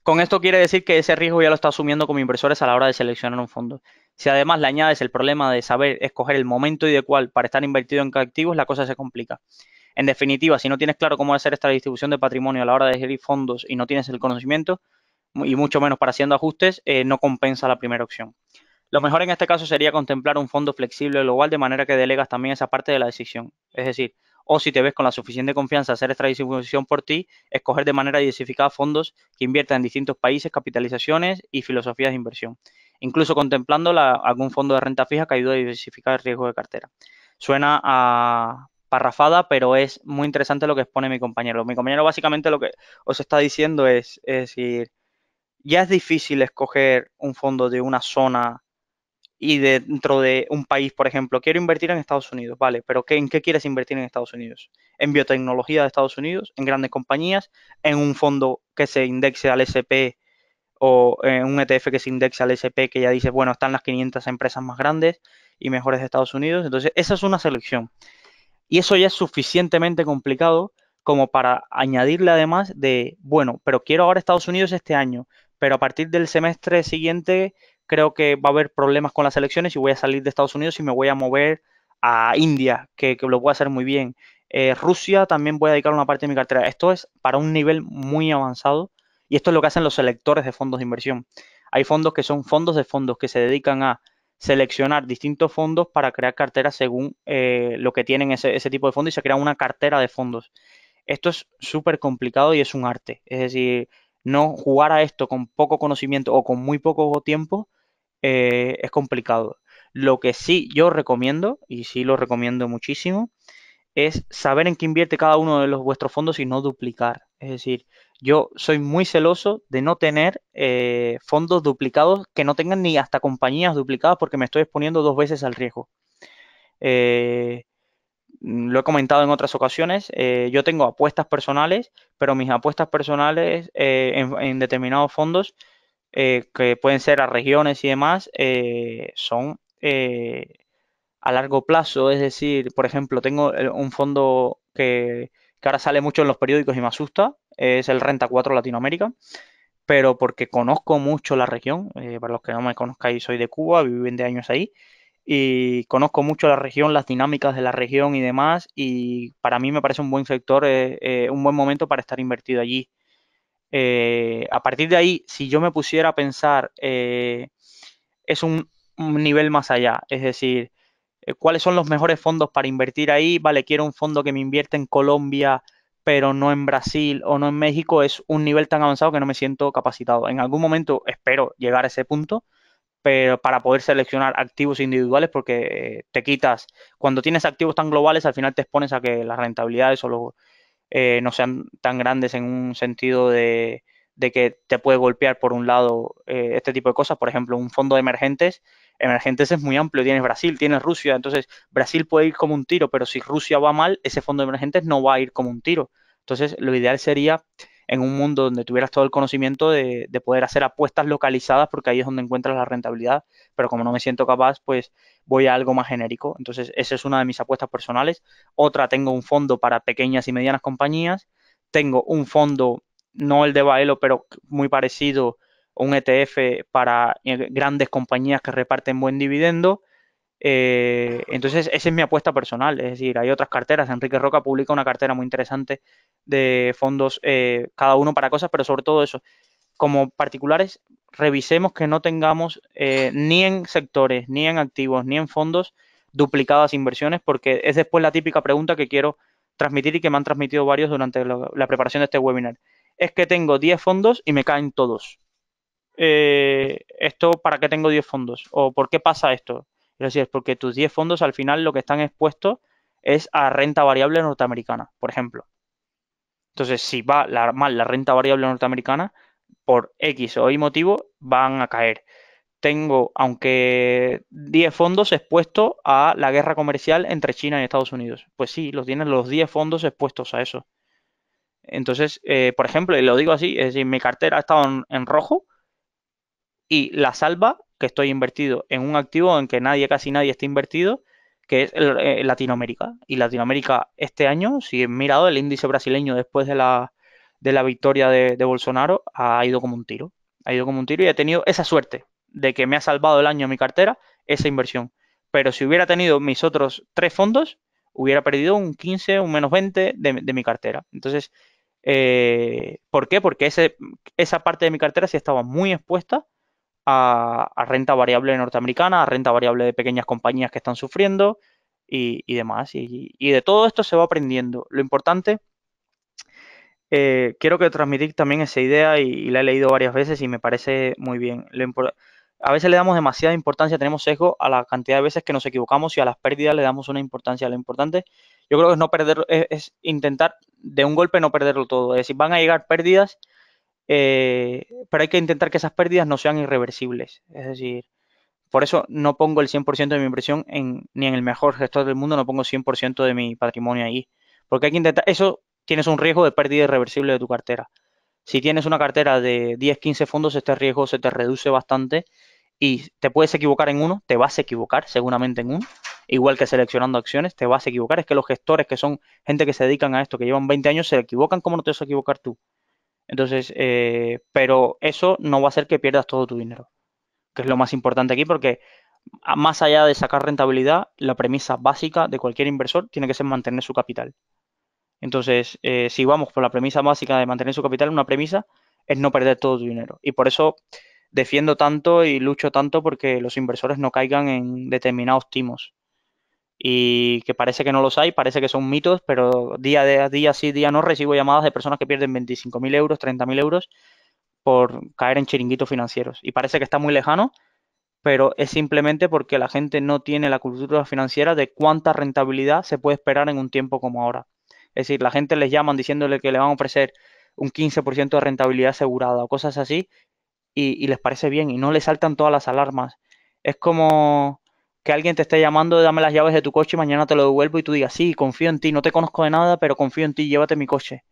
S1: con esto quiere decir que ese riesgo ya lo está asumiendo como inversores a la hora de seleccionar un fondo. Si además le añades el problema de saber escoger el momento ideal para estar invertido en qué activos, la cosa se complica. En definitiva, si no tienes claro cómo hacer esta distribución de patrimonio a la hora de elegir fondos y no tienes el conocimiento, y mucho menos para haciendo ajustes, no compensa la primera opción. Lo mejor en este caso sería contemplar un fondo flexible global de manera que delegas también esa parte de la decisión. Es decir, o si te ves con la suficiente confianza hacer esta distribución por ti, escoger de manera diversificada fondos que inviertan en distintos países, capitalizaciones y filosofías de inversión. Incluso contemplando algún fondo de renta fija que ayude a diversificar el riesgo de cartera. Suena a parrafada, pero es muy interesante lo que expone mi compañero. Mi compañero básicamente lo que os está diciendo es decir, ya es difícil escoger un fondo de una zona y dentro de un país, por ejemplo, quiero invertir en Estados Unidos, vale, pero ¿en qué quieres invertir en Estados Unidos? ¿En biotecnología de Estados Unidos? ¿En grandes compañías? ¿En un fondo que se indexe al SP o en un ETF que se indexe al SP que ya dice, bueno, están las 500 empresas más grandes y mejores de Estados Unidos? Entonces, esa es una selección. Y eso ya es suficientemente complicado como para añadirle además de, bueno, pero quiero ahora Estados Unidos este año, pero a partir del semestre siguiente creo que va a haber problemas con las elecciones y voy a salir de Estados Unidos y me voy a mover a India, que lo puedo hacer muy bien. Rusia también voy a dedicar una parte de mi cartera. Esto es para un nivel muy avanzado y esto es lo que hacen los selectores de fondos de inversión. Hay fondos que son fondos de fondos que se dedican a seleccionar distintos fondos para crear carteras según lo que tienen ese tipo de fondos y se crea una cartera de fondos. Esto es súper complicado y es un arte. Es decir, no jugar a esto con poco conocimiento o con muy poco tiempo es complicado. Lo que sí yo recomiendo, y sí lo recomiendo muchísimo, es saber en qué invierte cada uno de los vuestros fondos y no duplicar. Es decir, yo soy muy celoso de no tener fondos duplicados que no tengan ni hasta compañías duplicadas porque me estoy exponiendo dos veces al riesgo. Eh, lo he comentado en otras ocasiones, yo tengo apuestas personales, pero mis apuestas personales en determinados fondos, que pueden ser a regiones y demás, son a largo plazo. Es decir, por ejemplo, tengo un fondo que ahora sale mucho en los periódicos y me asusta, es el Renta 4 Latinoamérica, pero porque conozco mucho la región. Para los que no me conozcáis, soy de Cuba, viví 20 años ahí y conozco mucho la región, las dinámicas de la región y demás, y para mí me parece un buen sector, un buen momento para estar invertido allí. A partir de ahí, si yo me pusiera a pensar, es un nivel más allá, es decir, ¿cuáles son los mejores fondos para invertir ahí? Vale, quiero un fondo que me invierta en Colombia, pero no en Brasil o no en México. Es un nivel tan avanzado que no me siento capacitado. En algún momento espero llegar a ese punto, pero para poder seleccionar activos individuales, porque te quitas, cuando tienes activos tan globales, al final te expones a que las rentabilidades o no sean tan grandes en un sentido de que te puede golpear por un lado este tipo de cosas. Por ejemplo, un fondo de emergentes es muy amplio, tienes Brasil, tienes Rusia, entonces Brasil puede ir como un tiro, pero si Rusia va mal, ese fondo de emergentes no va a ir como un tiro. Entonces, lo ideal sería en un mundo donde tuvieras todo el conocimiento de poder hacer apuestas localizadas, porque ahí es donde encuentras la rentabilidad, pero como no me siento capaz, pues voy a algo más genérico. Entonces, esa es una de mis apuestas personales. Otra, tengo un fondo para pequeñas y medianas compañías. Tengo un fondo, no el de Baelo, pero muy parecido, un ETF para grandes compañías que reparten buen dividendo. Entonces, esa es mi apuesta personal. Es decir, hay otras carteras. Enrique Roca publica una cartera muy interesante de fondos, cada uno para cosas, pero sobre todo eso, como particulares, revisemos que no tengamos ni en sectores, ni en activos, ni en fondos duplicadas inversiones, porque es después la típica pregunta que quiero transmitir y que me han transmitido varios durante la preparación de este webinar. Es que tengo 10 fondos y me caen todos. ¿Esto para qué tengo 10 fondos? ¿O por qué pasa esto? Es decir, es porque tus 10 fondos al final lo que están expuestos es a renta variable norteamericana, por ejemplo. Entonces, si va mal la renta variable norteamericana, por X o Y motivo, van a caer. Tengo, aunque 10 fondos expuestos a la guerra comercial entre China y Estados Unidos. Pues sí, los tienen los 10 fondos expuestos a eso. Entonces, por ejemplo, y lo digo así, es decir, mi cartera ha estado en rojo y la salva, que estoy invertido en un activo en que casi nadie está invertido, que es Latinoamérica. Y Latinoamérica este año, si he mirado el índice brasileño después de la victoria de Bolsonaro, ha ido como un tiro. Ha ido como un tiro y he tenido esa suerte de que me ha salvado el año mi cartera, esa inversión. Pero si hubiera tenido mis otros tres fondos, hubiera perdido un 15, un menos 20 de mi cartera. Entonces, ¿por qué? Porque esa parte de mi cartera sí estaba muy expuesta a renta variable norteamericana, a renta variable de pequeñas compañías que están sufriendo y demás. Y de todo esto se va aprendiendo. Lo importante, quiero que transmitir también esa idea y la he leído varias veces y me parece muy bien. A veces le damos demasiada importancia, tenemos sesgo a la cantidad de veces que nos equivocamos y a las pérdidas le damos una importancia. Lo importante, yo creo que es no perder, es intentar de un golpe no perderlo todo. Es decir, van a llegar pérdidas, pero hay que intentar que esas pérdidas no sean irreversibles. Es decir, por eso no pongo el 100% de mi inversión ni en el mejor gestor del mundo, no pongo 100% de mi patrimonio ahí. Porque hay que intentar, eso tienes un riesgo de pérdida irreversible de tu cartera. Si tienes una cartera de 10, 15 fondos, este riesgo se te reduce bastante y te puedes equivocar en uno, te vas a equivocar seguramente en uno, igual que seleccionando acciones, te vas a equivocar. Es que los gestores, que son gente que se dedican a esto, que llevan 20 años, se equivocan, ¿cómo no te vas a equivocar tú? Entonces, pero eso no va a hacer que pierdas todo tu dinero, que es lo más importante aquí, porque más allá de sacar rentabilidad, la premisa básica de cualquier inversor tiene que ser mantener su capital. Entonces, si vamos por la premisa básica de mantener su capital, una premisa es no perder todo tu dinero. Y por eso defiendo tanto y lucho tanto porque los inversores no caigan en determinados timos. Y que parece que no los hay, parece que son mitos, pero día sí, día no, recibo llamadas de personas que pierden 25.000 euros, 30.000 euros por caer en chiringuitos financieros. Y parece que está muy lejano, pero es simplemente porque la gente no tiene la cultura financiera de cuánta rentabilidad se puede esperar en un tiempo como ahora. Es decir, la gente les llaman diciéndole que le van a ofrecer un 15% de rentabilidad asegurada o cosas así y les parece bien y no les saltan todas las alarmas. Es como que alguien te esté llamando, dame las llaves de tu coche y mañana te lo devuelvo y tú digas, sí, confío en ti, no te conozco de nada, pero confío en ti, llévate mi coche.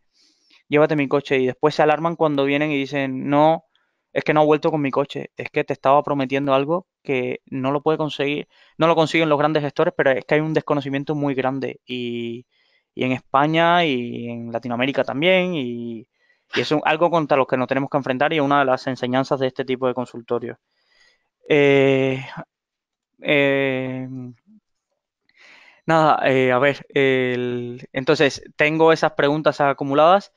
S1: Y después se alarman cuando vienen y dicen, no, es que no ha vuelto con mi coche, es que te estaba prometiendo algo que no lo puede conseguir, no lo consiguen los grandes gestores, pero es que hay un desconocimiento muy grande y en España y en Latinoamérica también y es algo contra lo que nos tenemos que enfrentar y es una de las enseñanzas de este tipo de consultorios. Eh, eh, nada, a ver, entonces tengo esas preguntas acumuladas.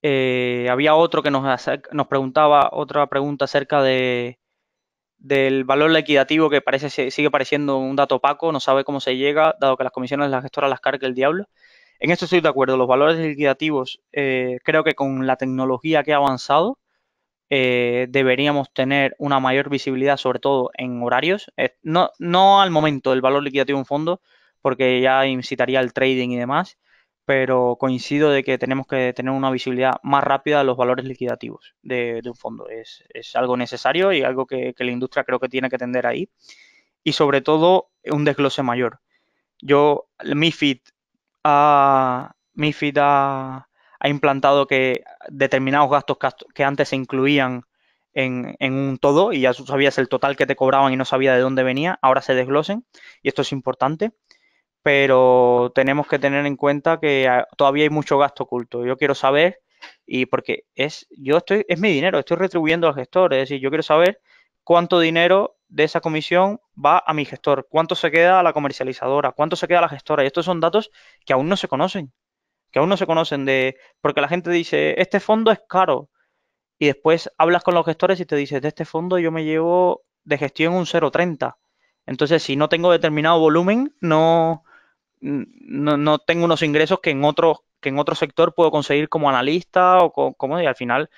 S1: Había otro que nos preguntaba otra pregunta acerca del valor liquidativo que sigue pareciendo un dato opaco, no sabe cómo se llega, dado que las comisiones de la gestora las carga el diablo. En esto estoy de acuerdo, los valores liquidativos creo que con la tecnología que ha avanzado deberíamos tener una mayor visibilidad, sobre todo en horarios. No al momento del valor liquidativo de un fondo, porque ya incitaría el trading y demás, pero coincido de que tenemos que tener una visibilidad más rápida de los valores liquidativos de un fondo. Es algo necesario y algo que la industria creo que tiene que tender ahí. Y sobre todo un desglose mayor. MIFID ha implantado que determinados gastos que antes se incluían en un todo y ya tú sabías el total que te cobraban y no sabía de dónde venía, ahora se desglosen y esto es importante, pero tenemos que tener en cuenta que todavía hay mucho gasto oculto. Yo quiero saber, y porque es mi dinero, estoy retribuyendo al gestor, es decir, yo quiero saber cuánto dinero de esa comisión va a mi gestor, cuánto se queda a la comercializadora, cuánto se queda a la gestora, y estos son datos que aún no se conocen, porque la gente dice, este fondo es caro, y después hablas con los gestores y te dices, de este fondo yo me llevo de gestión un 0,30. Entonces, si no tengo determinado volumen, no tengo unos ingresos que en otro sector puedo conseguir como analista y al final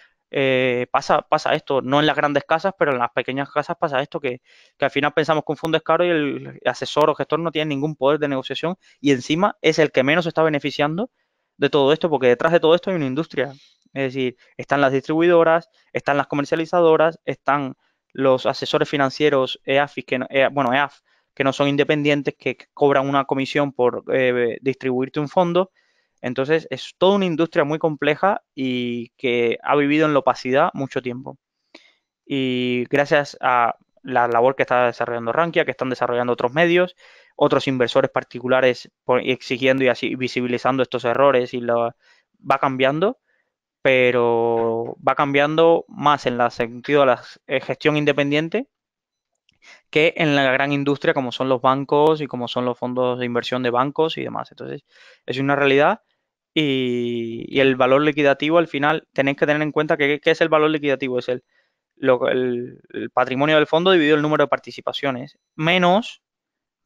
S1: pasa esto, no en las grandes casas, pero en las pequeñas casas pasa esto, que al final pensamos que un fondo es caro y el asesor o gestor no tiene ningún poder de negociación y encima es el que menos se está beneficiando de todo esto, porque detrás de todo esto hay una industria. Es decir, están las distribuidoras, están las comercializadoras, están los asesores financieros EAFIS, EAF, que no son independientes, que cobran una comisión por distribuirte un fondo. Entonces es toda una industria muy compleja y que ha vivido en la opacidad mucho tiempo. Y gracias a la labor que está desarrollando Rankia, que están desarrollando otros medios, otros inversores particulares exigiendo y así visibilizando estos errores va cambiando, pero va cambiando más en el sentido de la gestión independiente que en la gran industria como son los bancos y como son los fondos de inversión de bancos y demás. Entonces, es una realidad y el valor liquidativo al final tenéis que tener en cuenta que ¿qué es el valor liquidativo? Es el patrimonio del fondo dividido el número de participaciones, menos,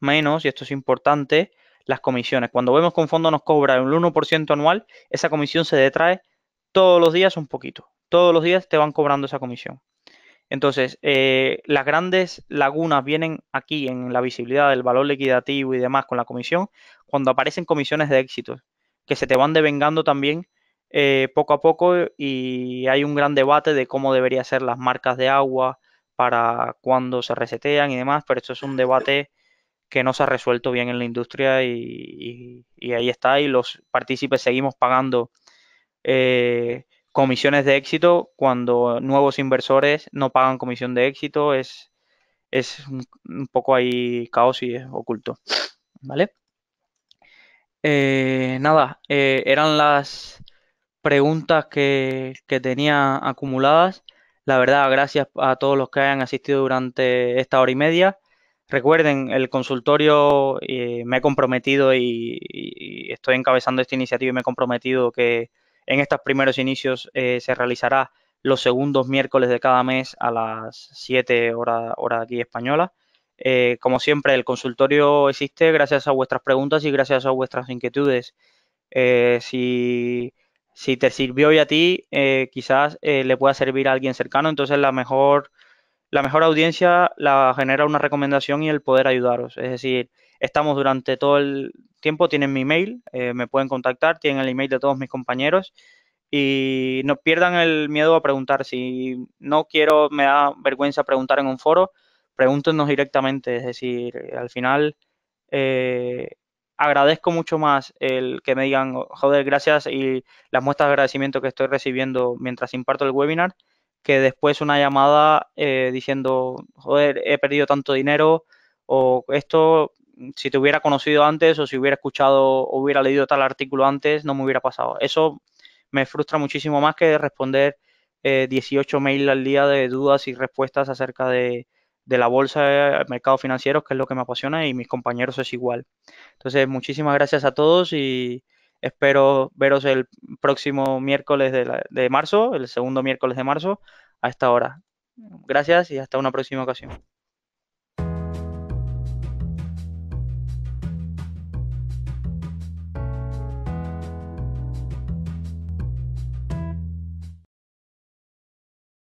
S1: y esto es importante, las comisiones. Cuando vemos que un fondo nos cobra el 1% anual, esa comisión se detrae todos los días un poquito. Todos los días te van cobrando esa comisión. Entonces, las grandes lagunas vienen aquí en la visibilidad del valor liquidativo y demás con la comisión, cuando aparecen comisiones de éxito, que se te van devengando también poco a poco y hay un gran debate de cómo deberían ser las marcas de agua para cuando se resetean y demás, pero esto es un debate que no se ha resuelto bien en la industria y ahí está, y los partícipes seguimos pagando comisiones de éxito cuando nuevos inversores no pagan comisión de éxito. Es un poco ahí caos y es oculto. ¿Vale? Nada, eran las preguntas que tenía acumuladas. La verdad, gracias a todos los que hayan asistido durante esta hora y media. Recuerden, el consultorio me he comprometido y estoy encabezando esta iniciativa y me he comprometido que en estos primeros inicios se realizará los segundos miércoles de cada mes a las 7 hora aquí española. Como siempre, el consultorio existe gracias a vuestras preguntas y gracias a vuestras inquietudes. Si te sirvió hoy a ti, quizás le pueda servir a alguien cercano. Entonces, la mejor audiencia la genera una recomendación y el poder ayudaros. Es decir, estamos durante todo el tiempo, tienen mi email, me pueden contactar, tienen el email de todos mis compañeros y no pierdan el miedo a preguntar. Si no quiero, me da vergüenza preguntar en un foro, pregúntenos directamente. Es decir, al final eh, agradezco mucho más el que me digan, joder, gracias y las muestras de agradecimiento que estoy recibiendo mientras imparto el webinar, que después una llamada diciendo, joder, he perdido tanto dinero o esto, si te hubiera conocido antes o si hubiera escuchado o hubiera leído tal artículo antes, no me hubiera pasado. Eso me frustra muchísimo más que responder 18 mails al día de dudas y respuestas acerca de la bolsa, mercados financieros, que es lo que me apasiona, y mis compañeros es igual. Entonces, muchísimas gracias a todos y espero veros el próximo miércoles de marzo, el segundo miércoles de marzo, a esta hora. Gracias y hasta una próxima ocasión.